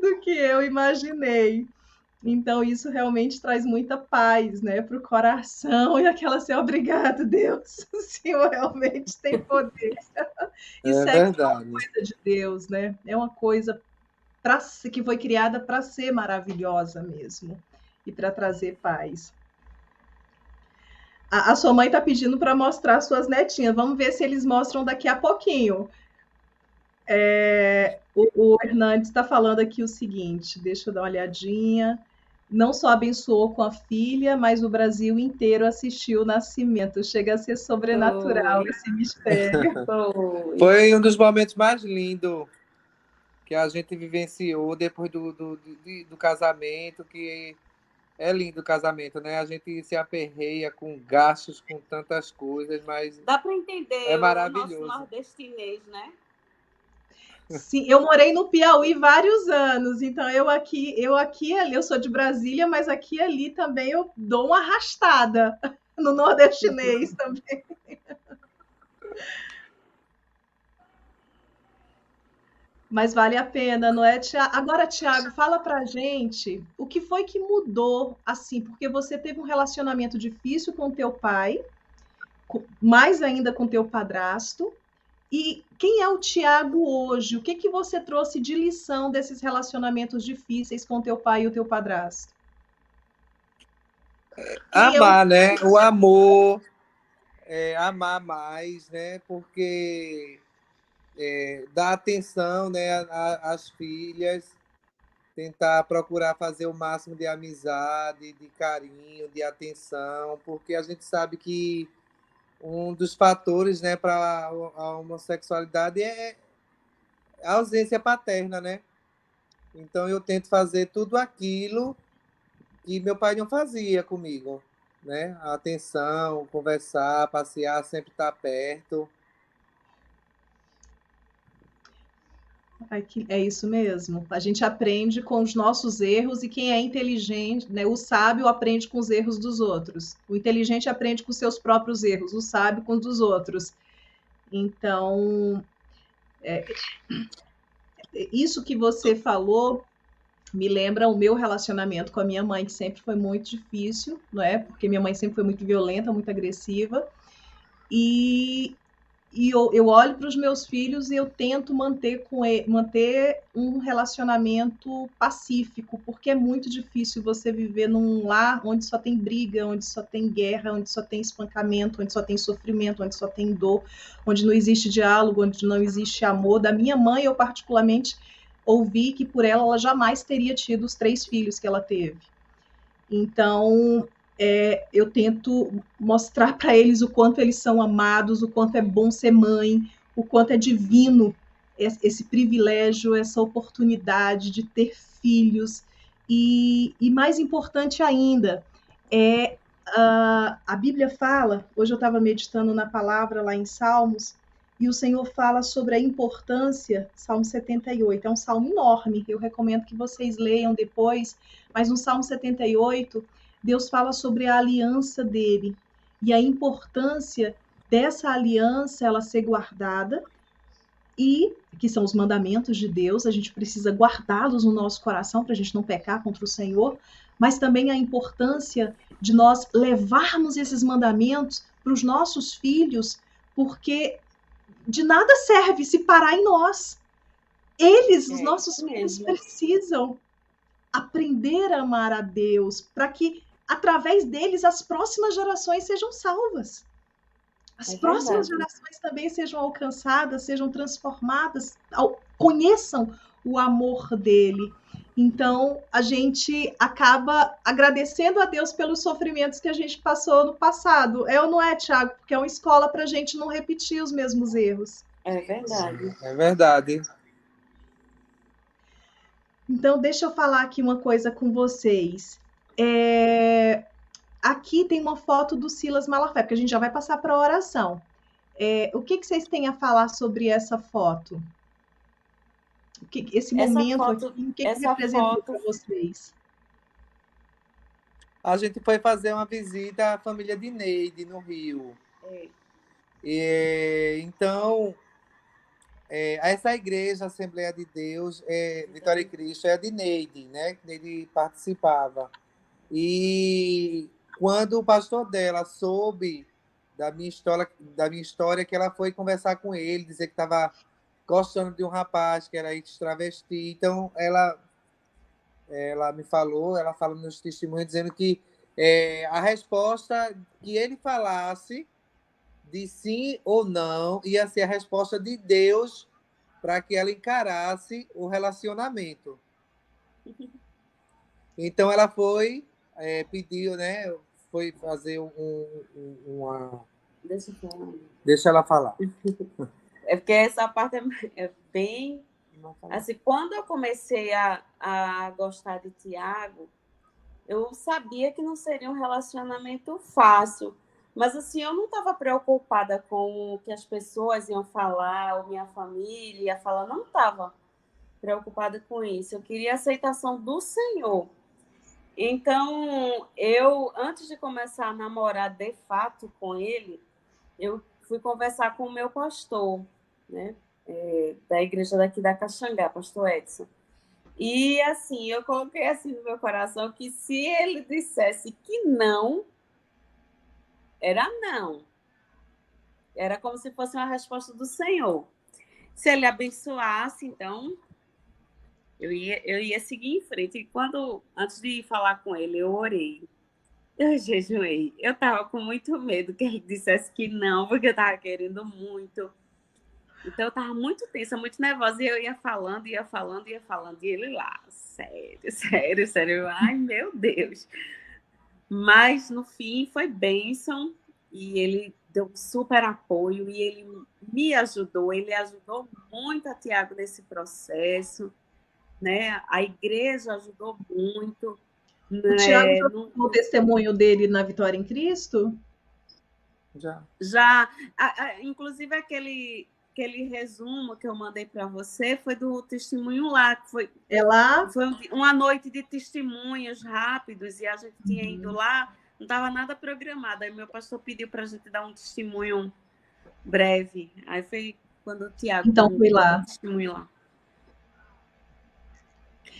do que eu imaginei. Então, isso realmente traz muita paz, né, para o coração e aquela assim, obrigado, Deus, o Senhor realmente tem poder. E É sexo é uma verdade. coisa de Deus, né? É uma coisa que foi criada para ser maravilhosa mesmo e para trazer paz. A sua mãe está pedindo para mostrar suas netinhas. Vamos ver se eles mostram daqui a pouquinho. O Hernandes está falando aqui o seguinte: deixa eu dar uma olhadinha. Não só abençoou com a filha, mas o Brasil inteiro assistiu o nascimento. Chega a ser sobrenatural Foi, esse mistério. foi. Foi um dos momentos mais lindos que a gente vivenciou depois do casamento, que é lindo o casamento, né? A gente se aperreia com gastos, com tantas coisas, mas Dá para é entender o nosso maravilhoso. nordestinês, né? Sim, eu morei no Piauí vários anos, então eu aqui ali, eu sou de Brasília, mas aqui e ali também eu dou uma arrastada no nordestinês também. Mas vale a pena, não é, Tiago? Agora, Tiago, fala pra gente o que foi que mudou, assim, porque você teve um relacionamento difícil com teu pai, mais ainda com teu padrasto, e quem é o Tiago hoje? O que que você trouxe de lição desses relacionamentos difíceis com teu pai e o teu padrasto? Quem é o Amar, né? O amor, amar mais, né? Porque dar atenção, né, às filhas, tentar procurar fazer o máximo de amizade, de carinho, de atenção, porque a gente sabe que um dos fatores, né, para a homossexualidade é a ausência paterna, né? Então eu tento fazer tudo aquilo que meu pai não fazia comigo, né? A atenção, conversar, passear, sempre estar perto. É isso mesmo. A gente aprende com os nossos erros e quem é inteligente, né? O sábio aprende com os erros dos outros. O inteligente aprende com seus próprios erros, o sábio com os dos outros. Então, isso que você falou me lembra o meu relacionamento com a minha mãe, que sempre foi muito difícil, não é? Porque minha mãe sempre foi muito violenta, muito agressiva. E eu olho para os meus filhos e eu tento manter um relacionamento pacífico, porque é muito difícil você viver num lar onde só tem briga, onde só tem guerra, onde só tem espancamento, onde só tem sofrimento, onde só tem dor, onde não existe diálogo, onde não existe amor. Da minha mãe, eu particularmente ouvi que por ela jamais teria tido os 3 filhos que ela teve. Então, eu tento mostrar para eles o quanto eles são amados, o quanto é bom ser mãe, o quanto é divino esse privilégio, essa oportunidade de ter filhos. E mais importante ainda, a Bíblia fala, hoje eu estava meditando na palavra lá em Salmos, e o Senhor fala sobre a importância, Salmo 78, é um salmo enorme, eu recomendo que vocês leiam depois, mas no Salmo 78, Deus fala sobre a aliança dele e a importância dessa aliança ela ser guardada e que são os mandamentos de Deus, a gente precisa guardá-los no nosso coração para a gente não pecar contra o Senhor, mas também a importância de nós levarmos esses mandamentos para os nossos filhos, porque de nada serve se parar em nós. Eles, os nossos filhos, precisam aprender a amar a Deus para que através deles as próximas gerações sejam salvas. As próximas gerações também sejam alcançadas, sejam transformadas, conheçam o amor dele. Então, a gente acaba agradecendo a Deus pelos sofrimentos que a gente passou no passado. É ou não é, Tiago? Porque é uma escola para a gente não repetir os mesmos erros. É verdade. É verdade. Então, deixa eu falar aqui uma coisa com vocês. Aqui tem uma foto do Silas Malafaia, porque a gente já vai passar para a oração. O que vocês têm a falar sobre essa foto? Esse momento aqui, o que representou para vocês? A gente foi fazer uma visita à família de Neide, no Rio. Então, essa igreja, Assembleia de Deus, Vitória e Cristo, é a de Neide, né? Neide participava. E quando o pastor dela soube da minha história, que ela foi conversar com ele, dizer que estava gostando de um rapaz que era ex-travesti. Então, ela me falou, ela fala nos testemunhos, dizendo que a resposta que ele falasse de sim ou não ia ser a resposta de Deus para que ela encarasse o relacionamento. Então, ela foi, pediu, né? Foi fazer uma... Deixa ela falar. É porque essa parte é bem... Assim, quando eu comecei a gostar de Tiago, eu sabia que não seria um relacionamento fácil. Mas, assim, eu não estava preocupada com o que as pessoas iam falar, ou minha família ia falar. Não estava preocupada com isso. Eu queria a aceitação do Senhor. Então, antes de começar a namorar de fato com ele, eu fui conversar com o meu pastor, né? Da igreja daqui da Caxangá, pastor Edson. E, assim, eu coloquei assim no meu coração que se ele dissesse que não, era não. Era como se fosse uma resposta do Senhor. Se ele abençoasse, então, eu ia seguir em frente. E antes de falar com ele, eu orei. Eu jejuei. Eu estava com muito medo que ele dissesse que não, porque eu estava querendo muito. Então, eu estava muito tensa, muito nervosa. E eu ia falando. E ele lá, sério. Ai, meu Deus. Mas, no fim, foi bênção. E ele deu super apoio. E ele me ajudou. Ele ajudou muito a Tiago nesse proceso. Né? A igreja ajudou muito. O Tiago já contou o testemunho dele na Vitória em Cristo? Já. Inclusive, aquele aquele resumo que eu mandei para você foi do testemunho lá, que foi uma noite de testemunhos rápidos, e a gente tinha ido lá, não estava nada programado. Aí meu pastor pediu para a gente dar um testemunho breve. Aí foi quando o Tiago Então fui lá. Testemunho lá.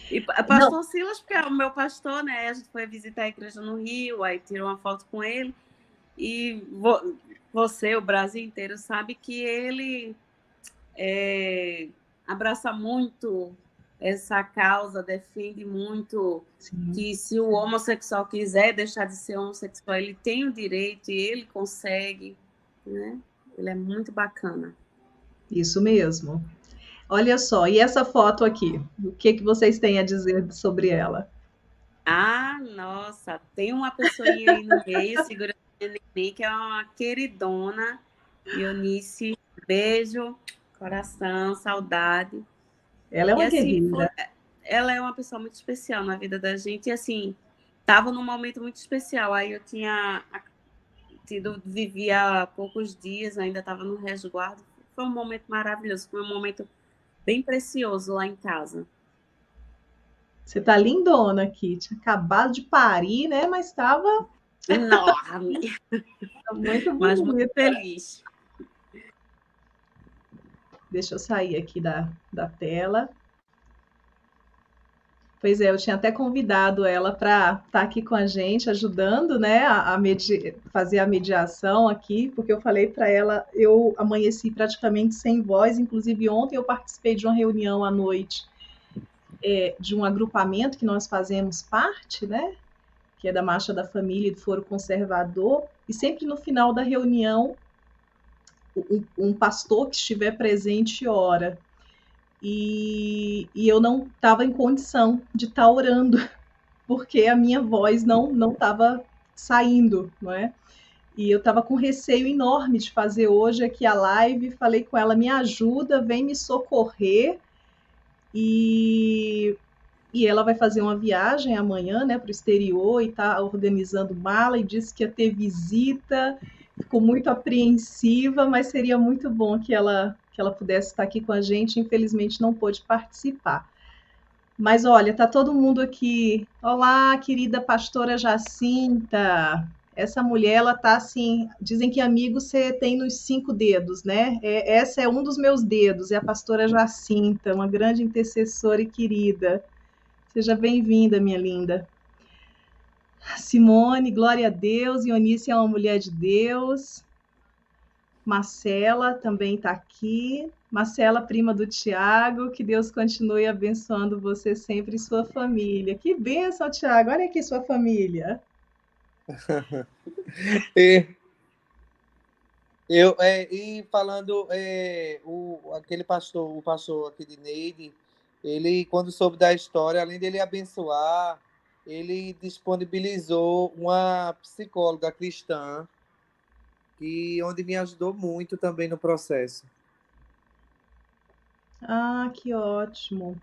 E pastor Silas, porque é o meu pastor, né? A gente foi visitar a igreja no Rio, aí tirou uma foto com ele. E você, o Brasil inteiro, sabe que ele abraça muito essa causa, defende muito. Sim. Que se o homossexual quiser deixar de ser homossexual, ele tem o direito e ele consegue, né? Ele é muito bacana. Isso mesmo. Olha só, e essa foto aqui? O que vocês têm a dizer sobre ela? Ah, nossa, tem uma pessoinha aí no meio, segurando a neném, que é uma queridona, Eunice, beijo, coração, saudade. Ela é uma guerreira. Ela é uma pessoa muito especial na vida da gente, e assim, estava num momento muito especial. Aí eu vivia há poucos dias, ainda estava no resguardo. Foi um momento maravilhoso, foi um momento bem precioso lá em casa. Você tá lindona aqui, tinha acabado de parir, né? Mas estava enorme. Muito bonita. Mas muito feliz. Deixa eu sair aqui da tela. Pois é, eu tinha até convidado ela para estar aqui com a gente, ajudando, né, fazer a mediação aqui, porque eu falei para ela, eu amanheci praticamente sem voz, inclusive ontem eu participei de uma reunião à noite, de um agrupamento que nós fazemos parte, né, que é da Marcha da Família e do Foro Conservador, e sempre no final da reunião, um pastor que estiver presente ora. E eu não estava em condição de estar orando, porque a minha voz não estava saindo, não é? E eu estava com receio enorme de fazer hoje aqui a live, falei com ela, me ajuda, vem me socorrer, e ela vai fazer uma viagem amanhã, né, para o exterior, e está organizando mala, e disse que ia ter visita, ficou muito apreensiva, mas seria muito bom que ela pudesse estar aqui com a gente, infelizmente não pôde participar. Mas olha, tá todo mundo aqui. Olá, querida pastora Jacinta. Essa mulher, ela tá assim, dizem que amigo você tem nos 5 dedos, né? Essa é um dos meus dedos, é a pastora Jacinta, uma grande intercessora e querida. Seja bem-vinda, minha linda. Simone, glória a Deus. Eunice é uma mulher de Deus. Marcela também está aqui. Marcela, prima do Tiago, que Deus continue abençoando você sempre e sua família. Que bênção, Tiago. Olha aqui sua família. E falando, aquele pastor, o pastor aqui de Neide, ele, quando soube da história, além dele abençoar, ele disponibilizou uma psicóloga cristã, onde me ajudou muito também no processo. Ah, que ótimo.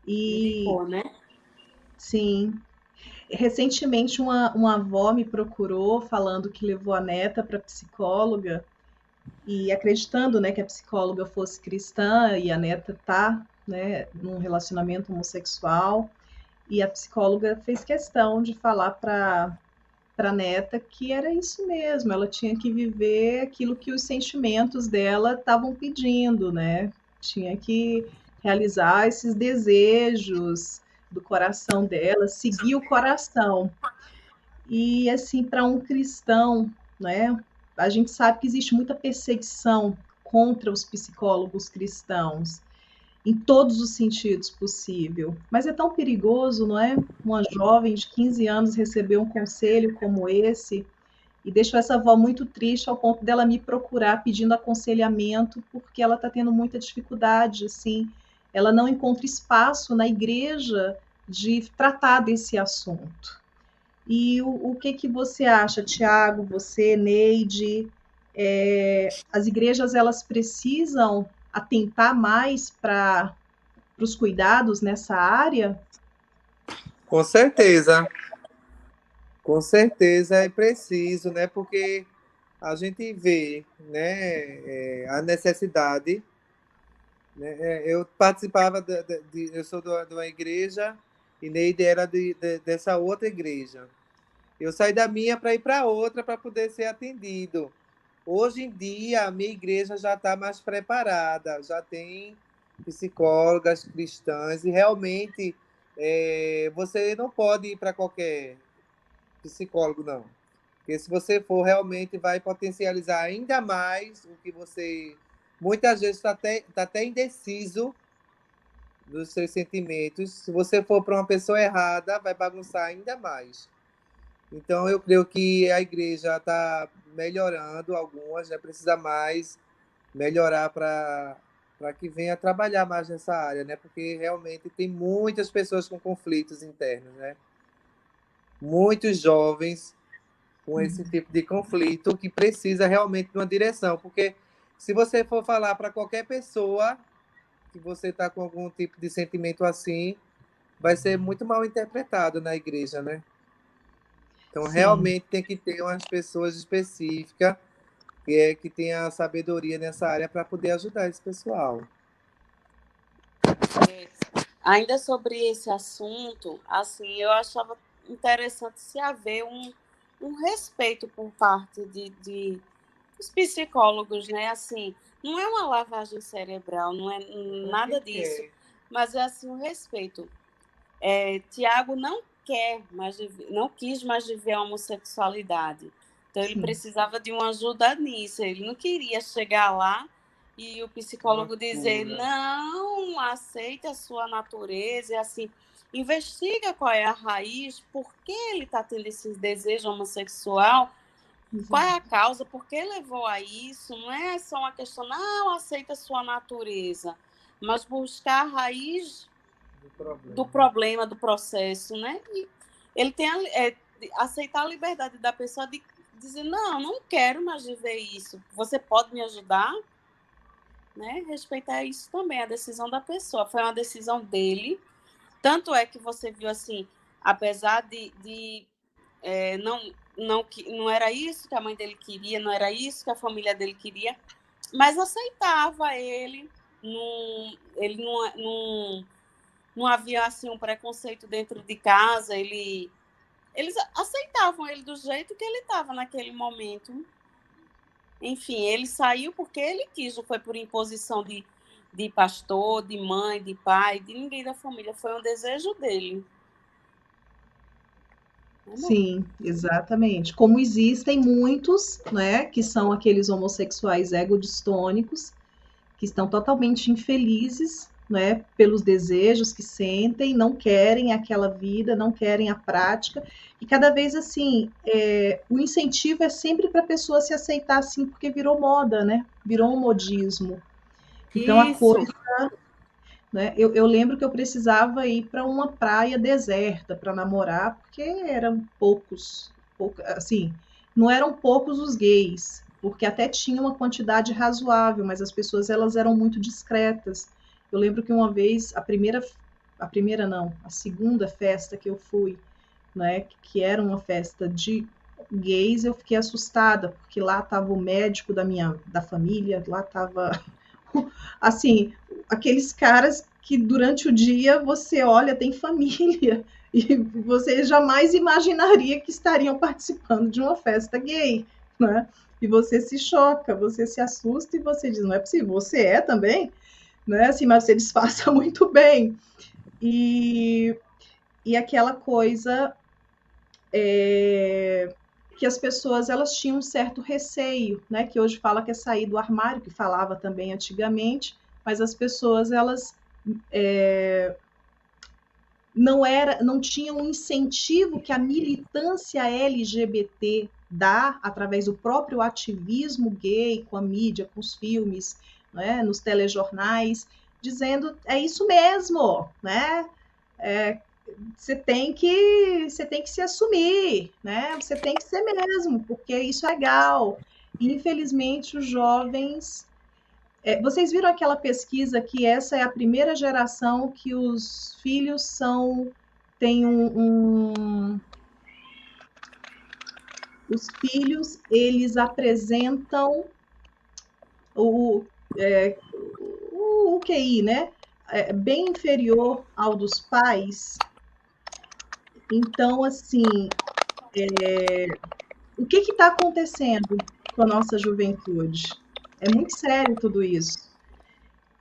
Indicou, né? Sim. Recentemente, uma avó me procurou falando que levou a neta para psicóloga e acreditando, né, que a psicóloga fosse cristã e a neta está, né, num relacionamento homossexual. E a psicóloga fez questão de falar para a neta que era isso mesmo, ela tinha que viver aquilo que os sentimentos dela estavam pedindo, né? Tinha que realizar esses desejos do coração dela, seguir o coração. E assim, para um cristão, né? A gente sabe que existe muita perseguição contra os psicólogos cristãos, em todos os sentidos possível. Mas é tão perigoso, não é? Uma jovem de 15 anos receber um conselho como esse e deixou essa avó muito triste ao ponto dela me procurar pedindo aconselhamento porque ela está tendo muita dificuldade, assim, ela não encontra espaço na igreja de tratar desse assunto. E o que você acha, Tiago, você, Neide? As igrejas, elas precisam atentar mais para os cuidados nessa área? Com certeza é preciso, né? Porque a gente vê, né, a necessidade né? Eu participava, eu sou de uma igreja e Neide era dessa outra igreja. Eu saí da minha para ir para outra para poder ser atendido. Hoje em dia, a minha igreja já está mais preparada, já tem psicólogas cristãs e realmente você não pode ir para qualquer psicólogo, não. Porque se você for, realmente vai potencializar ainda mais o que você muitas vezes tá até indeciso dos seus sentimentos. Se você for para uma pessoa errada, vai bagunçar ainda mais. Então, eu creio que a igreja está melhorando algumas, já precisa mais melhorar para que venha trabalhar mais nessa área, né? Porque realmente tem muitas pessoas com conflitos internos, né? Muitos jovens com esse tipo de conflito que precisa realmente de uma direção, porque se você for falar para qualquer pessoa que você está com algum tipo de sentimento assim, vai ser muito mal interpretado na igreja, né? Então, Sim, realmente tem que ter umas pessoas específicas que tenha sabedoria nessa área para poder ajudar esse pessoal. É, ainda sobre esse assunto, assim, eu achava interessante se haver um respeito por parte de dos psicólogos, né? Assim, não é uma lavagem cerebral, não é nada disso, mas é assim um respeito. Tiago não quis mais viver a homossexualidade, então ele sim, precisava de uma ajuda nisso. Ele não queria chegar lá e o psicólogo dizer não, aceita a sua natureza, e assim, investiga qual é a raiz, por que ele está tendo esse desejo homossexual, qual é a exato. causa, por que levou a isso. Não é só uma questão, não, aceita a sua natureza, mas buscar a raiz do problema, do processo, né? E ele tem aceitar a liberdade da pessoa de dizer, não quero mais viver isso, você pode me ajudar? Né? Respeitar isso também, a decisão da pessoa. Foi uma decisão dele, tanto é que você viu assim, apesar de não era isso que a mãe dele queria, não era isso que a família dele queria, mas aceitava ele, ele não havia assim um preconceito dentro de casa, eles aceitavam ele do jeito que ele estava naquele momento. Enfim, ele saiu porque ele quis, não foi por imposição de pastor, de mãe, de pai, de ninguém da família, foi um desejo dele. Sim, exatamente. Como existem muitos, né, que são aqueles homossexuais egodistônicos, que estão totalmente infelizes, né, pelos desejos que sentem, não querem aquela vida, não querem a prática, e cada vez assim, o incentivo é sempre para a pessoa se aceitar assim, porque virou moda, né? Virou um modismo. Então a Isso. coisa, né? Eu lembro que eu precisava ir para uma praia deserta para namorar, porque eram assim, não eram poucos os gays, porque até tinha uma quantidade razoável, mas as pessoas elas eram muito discretas. Eu lembro que uma vez a segunda festa que eu fui, né, que era uma festa de gays, eu fiquei assustada, porque lá estava o médico da família, lá estava assim, aqueles caras que durante o dia você olha, tem família, e você jamais imaginaria que estariam participando de uma festa gay, né? E você se choca, você se assusta e você diz, não é possível, você é também, né? Assim, mas você disfarça muito bem. E aquela coisa que as pessoas elas tinham um certo receio, né? Que hoje fala que é sair do armário, que falava também antigamente, mas as pessoas elas não tinham um incentivo que a militância LGBT dá através do próprio ativismo gay, com a mídia, com os filmes, né, nos telejornais, dizendo é isso mesmo, né? Você tem que se assumir, né? Você tem que ser mesmo, porque isso é legal. E, infelizmente, os jovens. Vocês viram aquela pesquisa que essa é a primeira geração que os filhos têm os filhos eles apresentam o, o QI, né, é bem inferior ao dos pais. Então, assim, o que está acontecendo com a nossa juventude? É muito sério tudo isso.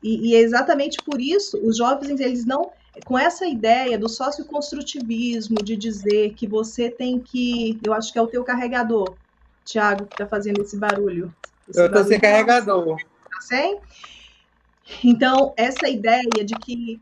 E é exatamente por isso, os jovens, eles não... Com essa ideia do socioconstrutivismo, de dizer que você tem que... Eu acho que é o teu carregador, Tiago, que está fazendo esse barulho. Eu estou sem carregador. Tá sem? Então, essa ideia de que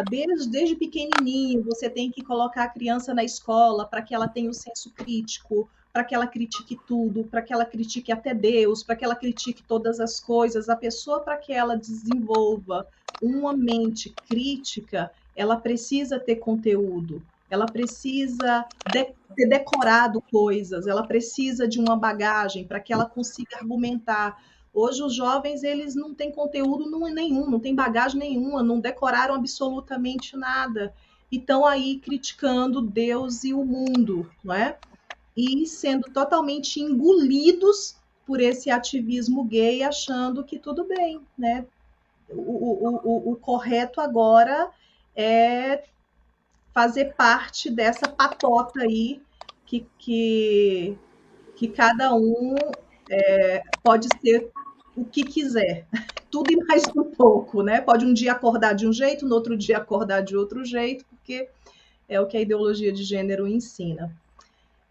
desde pequenininho você tem que colocar a criança na escola para que ela tenha o senso crítico, para que ela critique tudo, para que ela critique até Deus, para que ela critique todas as coisas. A pessoa, para que ela desenvolva uma mente crítica, ela precisa ter conteúdo, ela precisa ter decorado coisas, ela precisa de uma bagagem para que ela consiga argumentar. Hoje os jovens, eles não têm conteúdo nenhum, não têm bagagem nenhuma, não decoraram absolutamente nada. E estão aí criticando Deus e o mundo, não é? E sendo totalmente engolidos por esse ativismo gay, achando que tudo bem, né? O correto agora é fazer parte dessa patota aí que cada um pode ser o que quiser, tudo e mais um pouco, né? Pode um dia acordar de um jeito, no outro dia acordar de outro jeito, porque é o que a ideologia de gênero ensina.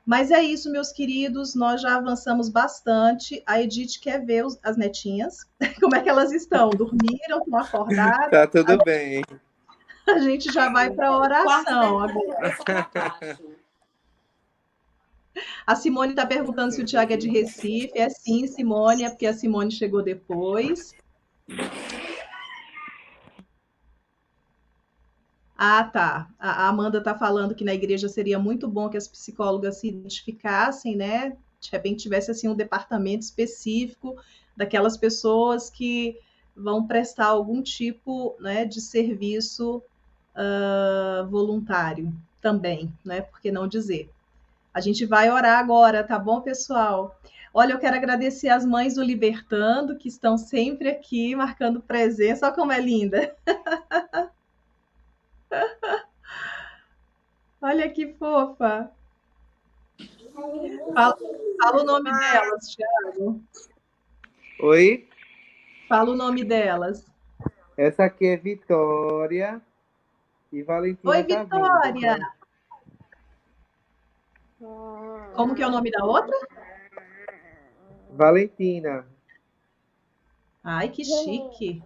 Mas é isso, meus queridos, nós já avançamos bastante. A Edith quer ver as netinhas, como é que elas estão? Dormiram, estão acordadas? Tá tudo bem. A gente já vai para a oração agora. A Simone está perguntando se o Tiago é de Recife. É sim, Simone, é porque a Simone chegou depois. Ah, tá. A Amanda está falando que na igreja seria muito bom que as psicólogas se identificassem, né? De repente tivesse assim um departamento específico daquelas pessoas que vão prestar algum tipo, né, de serviço voluntário também, né? Por que não dizer? A gente vai orar agora, tá bom, pessoal? Olha, eu quero agradecer as mães do Libertando, que estão sempre aqui, marcando presença. Olha como é linda. Olha que fofa. Fala o nome delas, Thiago. Oi? Fala o nome delas. Essa aqui é Vitória e Valentina. Oi, tá Vitória. Vindo. Como que é o nome da outra? Valentina. Ai, que chique.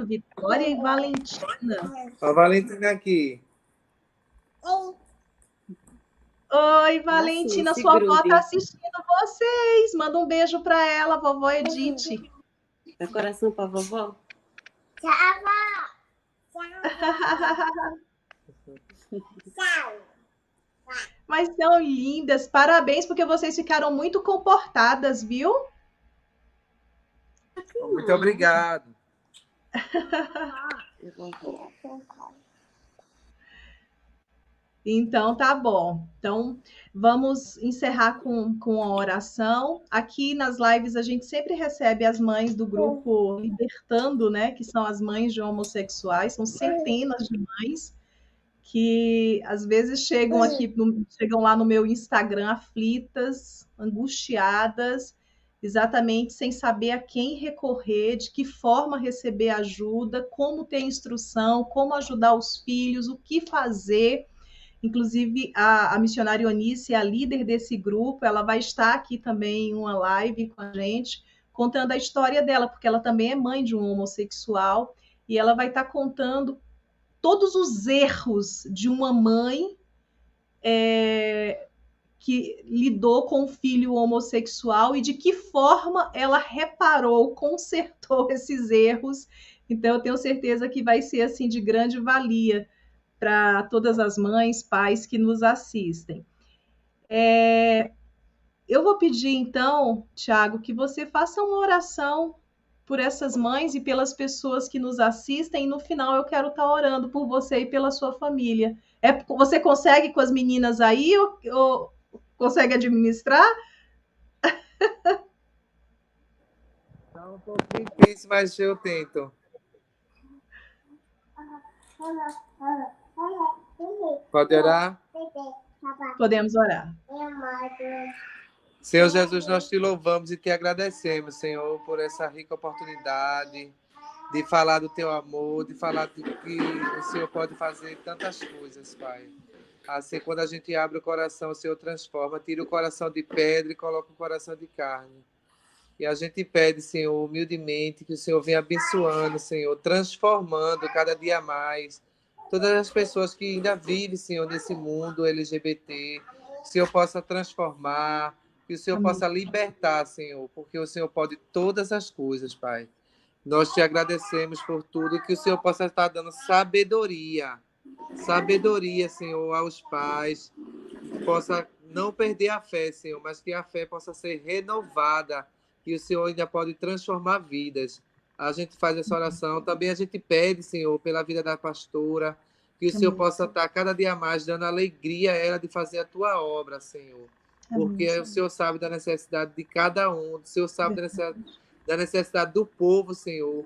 Vitória e Valentina. A Valentina aqui. Oi, Valentina, sua avó está assistindo vocês. Manda um beijo para ela, vovó Edith. Dá coração para vovó? Tchau, avó. Tchau. Mas são lindas. Parabéns, porque vocês ficaram muito comportadas, viu? Muito obrigado. Então, tá bom. Então, vamos encerrar com a oração. Aqui nas lives, a gente sempre recebe as mães do grupo Libertando, né? Que são as mães de homossexuais. São centenas de mães que, às vezes, chegam lá no meu Instagram aflitas, angustiadas, exatamente sem saber a quem recorrer, de que forma receber ajuda, como ter instrução, como ajudar os filhos, o que fazer. Inclusive, a missionária Eunice, a líder desse grupo, ela vai estar aqui também em uma live com a gente, contando a história dela, porque ela também é mãe de um homossexual, e ela vai estar contando todos os erros de uma mãe que lidou com um filho homossexual e de que forma ela reparou, consertou esses erros. Então, eu tenho certeza que vai ser assim de grande valia para todas as mães, pais que nos assistem. Eu vou pedir, então, Tiago, que você faça uma oração por essas mães e pelas pessoas que nos assistem, e no final eu quero estar orando por você e pela sua família. Você consegue com as meninas aí ou consegue administrar? um pouco difícil, mas eu tento. Pode orar? Podemos orar. Senhor Jesus, nós te louvamos e te agradecemos, Senhor, por essa rica oportunidade de falar do teu amor, de falar do que o Senhor pode fazer tantas coisas, Pai. Assim, quando a gente abre o coração, o Senhor transforma, tira o coração de pedra e coloca o coração de carne. E a gente pede, Senhor, humildemente, que o Senhor venha abençoando, Senhor, transformando cada dia mais todas as pessoas que ainda vivem, Senhor, nesse mundo LGBT. Que o Senhor possa transformar, que o Senhor Amém. possa libertar, Senhor, porque o Senhor pode todas as coisas, Pai. Nós te agradecemos por tudo e que o Senhor possa estar dando sabedoria, Senhor, aos pais, que possa não perder a fé, Senhor, mas que a fé possa ser renovada, que o Senhor ainda pode transformar vidas. A gente faz essa oração. Também a gente pede, Senhor, pela vida da pastora, que o Senhor possa estar cada dia mais dando alegria a ela de fazer a tua obra, Senhor. Porque o Senhor sabe da necessidade de cada um, o Senhor sabe da necessidade do povo, Senhor.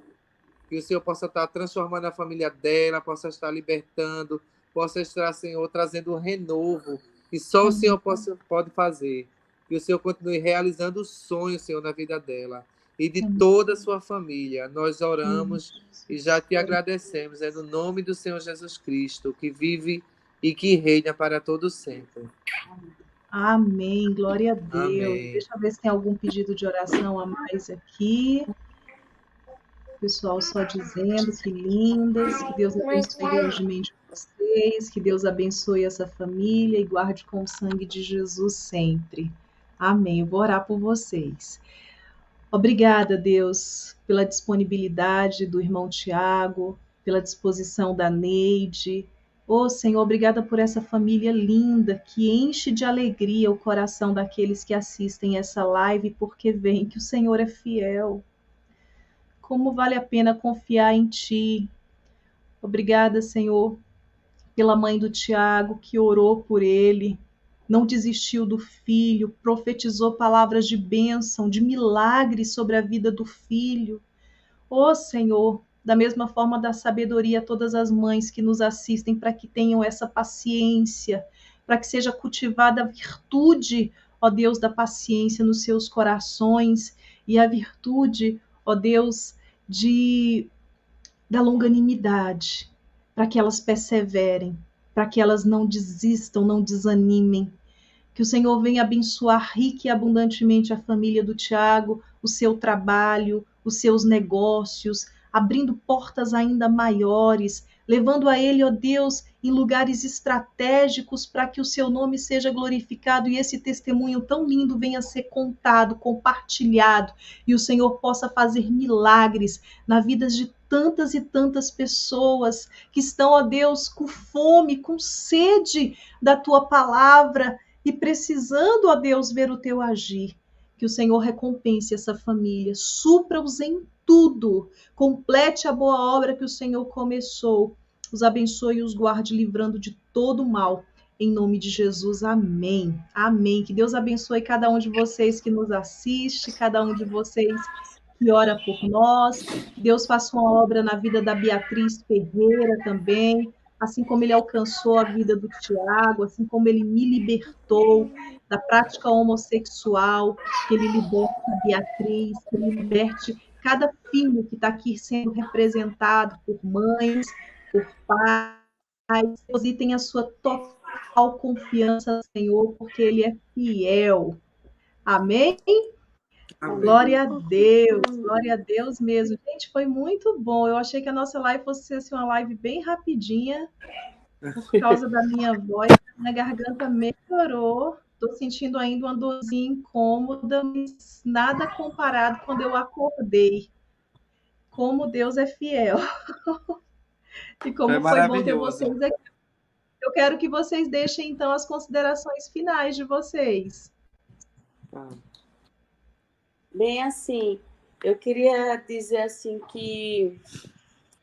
Que o Senhor possa estar transformando a família dela, possa estar libertando, possa estar, Senhor, trazendo um renovo que só o Senhor pode fazer. Que o Senhor continue realizando o sonho, Senhor, na vida dela e de toda a sua família. Nós oramos e já te agradecemos. É no nome do Senhor Jesus Cristo, que vive e que reina para todo sempre. Amém. Glória a Deus. Amém. Deixa eu ver se tem algum pedido de oração a mais aqui. Pessoal só dizendo que lindas, que Deus abençoe grandemente vocês, que Deus abençoe essa família e guarde com o sangue de Jesus sempre. Amém. Eu vou orar por vocês. Obrigada, Deus, pela disponibilidade do irmão Tiago, pela disposição da Neide. Ô, Senhor, obrigada por essa família linda que enche de alegria o coração daqueles que assistem essa live, porque veem que o Senhor é fiel. Como vale a pena confiar em Ti. Obrigada, Senhor, pela mãe do Tiago, que orou por ele, não desistiu do filho, profetizou palavras de bênção, de milagre sobre a vida do filho. Ó Senhor, da mesma forma dá sabedoria a todas as mães que nos assistem, para que tenham essa paciência, para que seja cultivada a virtude, ó Deus, da paciência nos seus corações, e a virtude, ó Deus, da longanimidade, para que elas perseverem, para que elas não desistam, não desanimem. Que o Senhor venha abençoar rica e abundantemente a família do Tiago, o seu trabalho, os seus negócios, abrindo portas ainda maiores, levando a ele, ó Deus, em lugares estratégicos para que o seu nome seja glorificado e esse testemunho tão lindo venha a ser contado, compartilhado, e o Senhor possa fazer milagres na vida de tantas e tantas pessoas que estão, ó Deus, com fome, com sede da tua palavra e precisando, ó Deus, ver o teu agir. Que o Senhor recompense essa família, supra-os em tudo, complete a boa obra que o Senhor começou, os abençoe e os guarde, livrando de todo mal. Em nome de Jesus, amém. Amém. Que Deus abençoe cada um de vocês que nos assiste, cada um de vocês que ora por nós. Que Deus faça uma obra na vida da Beatriz Ferreira também, assim como ele alcançou a vida do Tiago, assim como ele me libertou da prática homossexual, que ele liberte a Beatriz, que ele liberte cada filho que está aqui sendo representado por mães, por pais. Depositem a sua total confiança, Senhor, porque ele é fiel. Amém? Amém. Glória a Deus mesmo. Gente, foi muito bom. Eu achei que a nossa live fosse assim, uma live bem rapidinha, por causa da minha voz, minha garganta melhorou. Estou sentindo ainda uma dorzinha incômoda, mas nada comparado quando eu acordei. Como Deus é fiel. E como foi bom ter vocês aqui. Eu quero que vocês deixem, então, as considerações finais de vocês. Bem, assim, eu queria dizer assim que,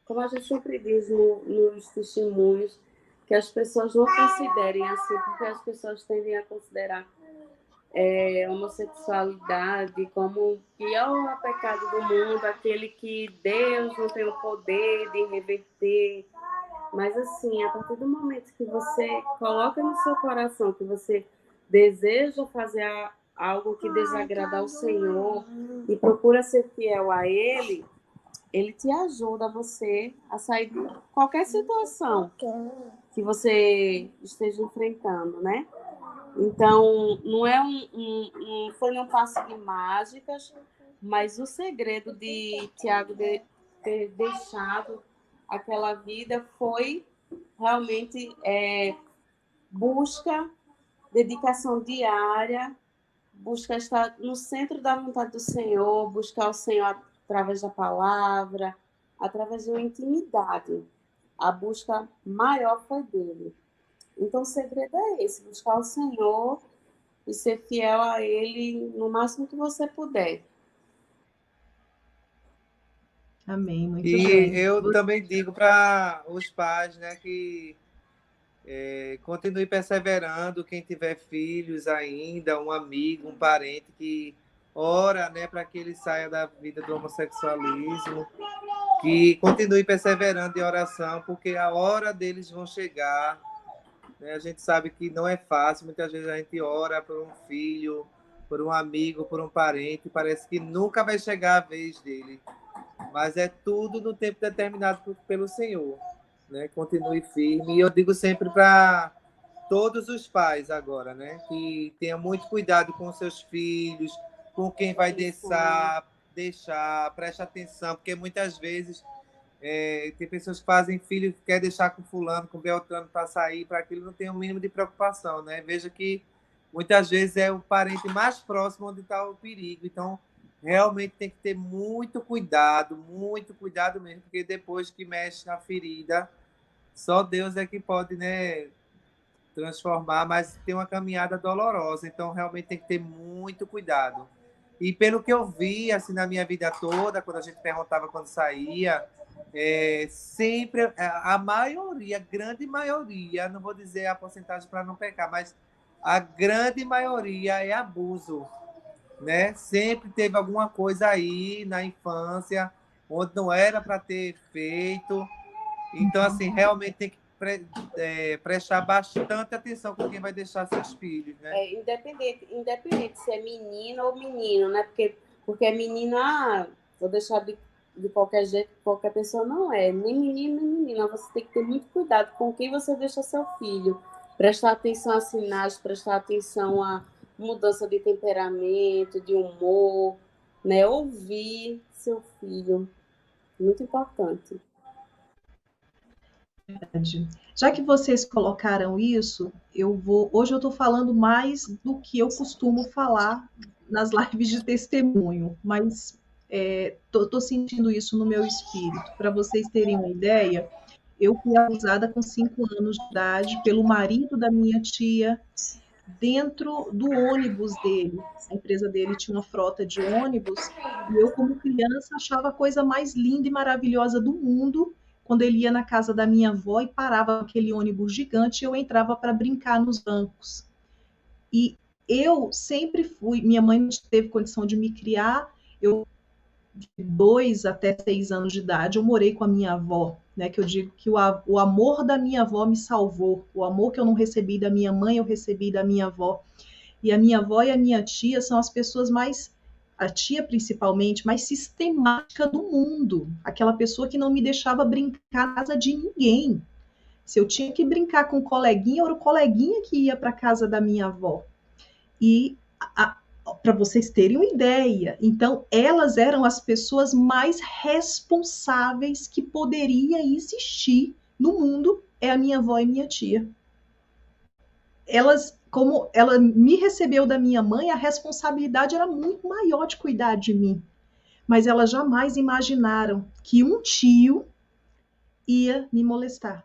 como a gente sempre diz nos testemunhos, que as pessoas não considerem assim, porque as pessoas tendem a considerar homossexualidade como o pior pecado do mundo, aquele que Deus não tem o poder de reverter. Mas assim, a partir do momento que você coloca no seu coração que você deseja fazer algo que desagrada ao Senhor e procura ser fiel a Ele, Ele te ajuda você a sair de qualquer situação que você esteja enfrentando, né? Então, não foi um passo de mágicas, mas o segredo de Tiago ter deixado aquela vida foi realmente busca, dedicação diária, buscar estar no centro da vontade do Senhor, buscar o Senhor através da palavra, através de uma intimidade. A busca maior foi dele. Então, o segredo é esse, buscar o Senhor e ser fiel a Ele no máximo que você puder. Amém, muito E bem. eu também digo para os pais, né, que continue perseverando, quem tiver filhos ainda, um amigo, um parente que ora, né, para que ele saia da vida do homossexualismo, que continue perseverando em oração, porque a hora deles vão chegar, né? A gente sabe que não é fácil, muitas vezes a gente ora por um filho, por um amigo, por um parente, parece que nunca vai chegar a vez dele, mas é tudo no tempo determinado pelo Senhor, né? Continue firme. E eu digo sempre para todos os pais agora, né? Que tenha muito cuidado com seus filhos, com quem vai deixar, preste atenção, porque muitas vezes tem pessoas que fazem filho que quer deixar com fulano, com Beltrano para sair, para aquilo não tem o mínimo de preocupação, né? Veja que muitas vezes é o parente mais próximo onde está o perigo. Então, realmente tem que ter muito cuidado mesmo, porque depois que mexe na ferida, só Deus é que pode, né, transformar, mas tem uma caminhada dolorosa, então realmente tem que ter muito cuidado. E pelo que eu vi, assim, na minha vida toda, quando a gente perguntava quando saía, sempre, a maioria, a grande maioria, não vou dizer a porcentagem para não pecar, mas a grande maioria é abuso, né? Sempre teve alguma coisa aí na infância, onde não era para ter feito. Então, assim, realmente tem que prestar bastante atenção com quem vai deixar seus filhos, né? Independente se é menina ou menino, né? Porque é menina, vou deixar de qualquer jeito, qualquer pessoa não é. Nem menino, nem menina. Você tem que ter muito cuidado com quem você deixa seu filho. Prestar atenção a sinais, prestar atenção a mudança de temperamento, de humor, né? Ouvir seu filho. Muito importante. Já que vocês colocaram isso, hoje eu estou falando mais do que eu costumo falar nas lives de testemunho, mas estou sentindo isso no meu espírito. Para vocês terem uma ideia, eu fui abusada com 5 anos de idade pelo marido da minha tia, dentro do ônibus dele. A empresa dele tinha uma frota de ônibus, e eu, como criança, achava a coisa mais linda e maravilhosa do mundo quando ele ia na casa da minha avó e parava aquele ônibus gigante e eu entrava para brincar nos bancos. E eu sempre fui, minha mãe não teve condição de me criar, eu de 2 até 6 anos de idade, eu morei com a minha avó, né? Que eu digo que o amor da minha avó me salvou, o amor que eu não recebi da minha mãe, eu recebi da minha avó. E a minha avó e a minha tia são as pessoas mais, a tia principalmente, mais sistemática do mundo. Aquela pessoa que não me deixava brincar na casa de ninguém. Se eu tinha que brincar com um coleguinha, era o coleguinha que ia para a casa da minha avó. E para vocês terem uma ideia, então elas eram as pessoas mais responsáveis que poderia existir no mundo, é a minha avó e minha tia. Elas, como ela me recebeu da minha mãe, a responsabilidade era muito maior de cuidar de mim. Mas elas jamais imaginaram que um tio ia me molestar,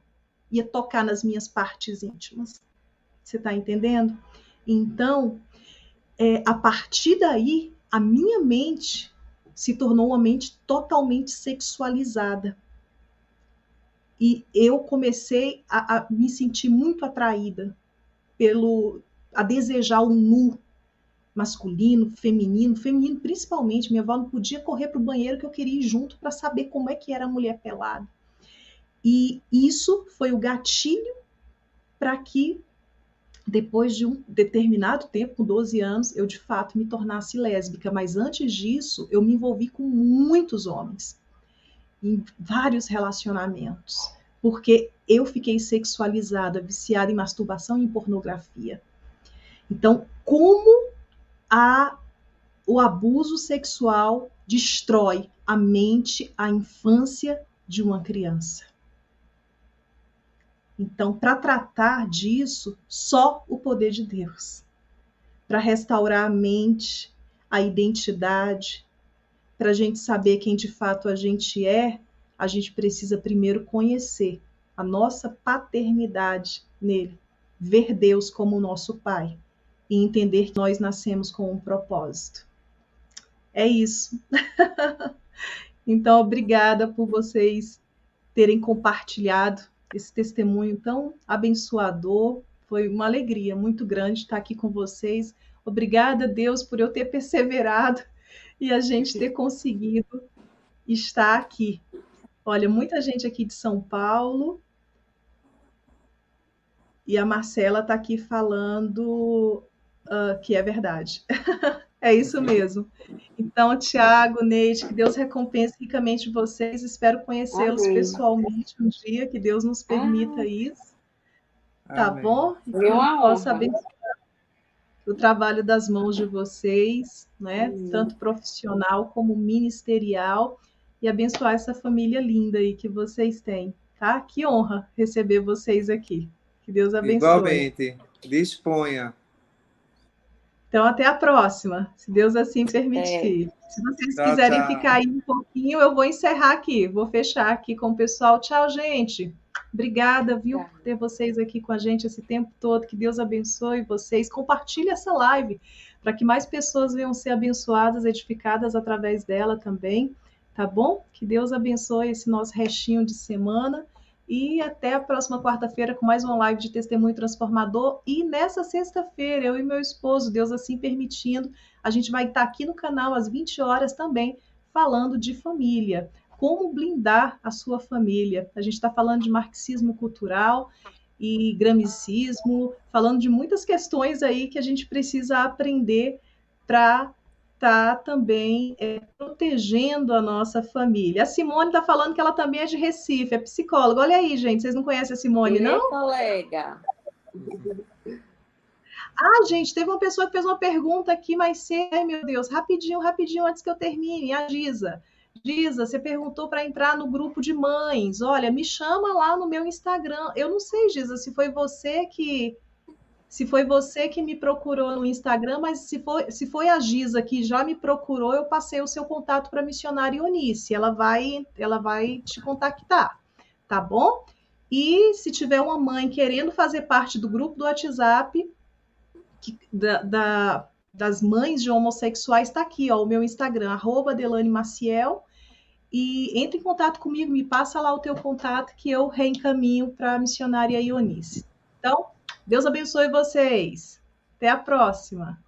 ia tocar nas minhas partes íntimas. Você está entendendo? Então, a partir daí, a minha mente se tornou uma mente totalmente sexualizada. E eu comecei a me sentir muito atraída a desejar o nu, masculino, feminino, feminino principalmente. Minha avó não podia correr para o banheiro que eu queria ir junto para saber como é que era a mulher pelada. E isso foi o gatilho para que, depois de um determinado tempo, com 12 anos, eu de fato me tornasse lésbica. Mas antes disso, eu me envolvi com muitos homens, em vários relacionamentos, porque eu fiquei sexualizada, viciada em masturbação e em pornografia. Então, como o abuso sexual destrói a mente, a infância de uma criança. Então, para tratar disso, só o poder de Deus. Para restaurar a mente, a identidade, para a gente saber quem de fato a gente é, a gente precisa primeiro conhecer a nossa paternidade nele, ver Deus como o nosso Pai e entender que nós nascemos com um propósito. É isso. Então, obrigada por vocês terem compartilhado esse testemunho tão abençoador. Foi uma alegria muito grande estar aqui com vocês. Obrigada, Deus, por eu ter perseverado e a gente ter conseguido estar aqui. Olha, muita gente aqui de São Paulo. E a Marcela está aqui falando que é verdade. É isso mesmo. Então, Tiago, Neide, que Deus recompense ricamente vocês. Espero conhecê-los pessoalmente um dia, que Deus nos permita isso. Tá Amém. bom? E que eu possa abençoar o trabalho das mãos de vocês, né? Tanto profissional como ministerial, e abençoar essa família linda aí que vocês têm, tá? Que honra receber vocês aqui. Que Deus abençoe. Igualmente. Disponha. Então, até a próxima, se Deus assim permitir. Se vocês quiserem ficar aí um pouquinho, eu vou encerrar aqui, vou fechar aqui com o pessoal. Tchau, gente. Obrigada, viu, por ter vocês aqui com a gente esse tempo todo. Que Deus abençoe vocês. Compartilhe essa live para que mais pessoas venham ser abençoadas, edificadas através dela também, tá bom? Que Deus abençoe esse nosso restinho de semana. E até a próxima quarta-feira com mais uma live de testemunho transformador. E nessa sexta-feira, eu e meu esposo, Deus assim permitindo, a gente vai estar aqui no canal às 20 horas também, falando de família. Como blindar a sua família. A gente está falando de marxismo cultural e gramicismo, falando de muitas questões aí que a gente precisa aprender para está também protegendo a nossa família. A Simone está falando que ela também é de Recife, é psicóloga. Olha aí, gente, vocês não conhecem a Simone, não? Colega. Ah, gente, teve uma pessoa que fez uma pergunta aqui mais cedo. Ai, meu Deus, rapidinho, antes que eu termine. A Giza. Giza, você perguntou para entrar no grupo de mães. Olha, me chama lá no meu Instagram. Eu não sei, Giza, se foi você que me procurou no Instagram, mas se foi a Giza que já me procurou, eu passei o seu contato para a missionária Eunice. Ela vai te contactar, tá bom? E se tiver uma mãe querendo fazer parte do grupo do WhatsApp das mães de homossexuais, está aqui, ó, o meu Instagram, @DelaneMaciel, e entre em contato comigo, me passa lá o teu contato que eu reencaminho para a missionária Eunice. Então, Deus abençoe vocês. Até a próxima.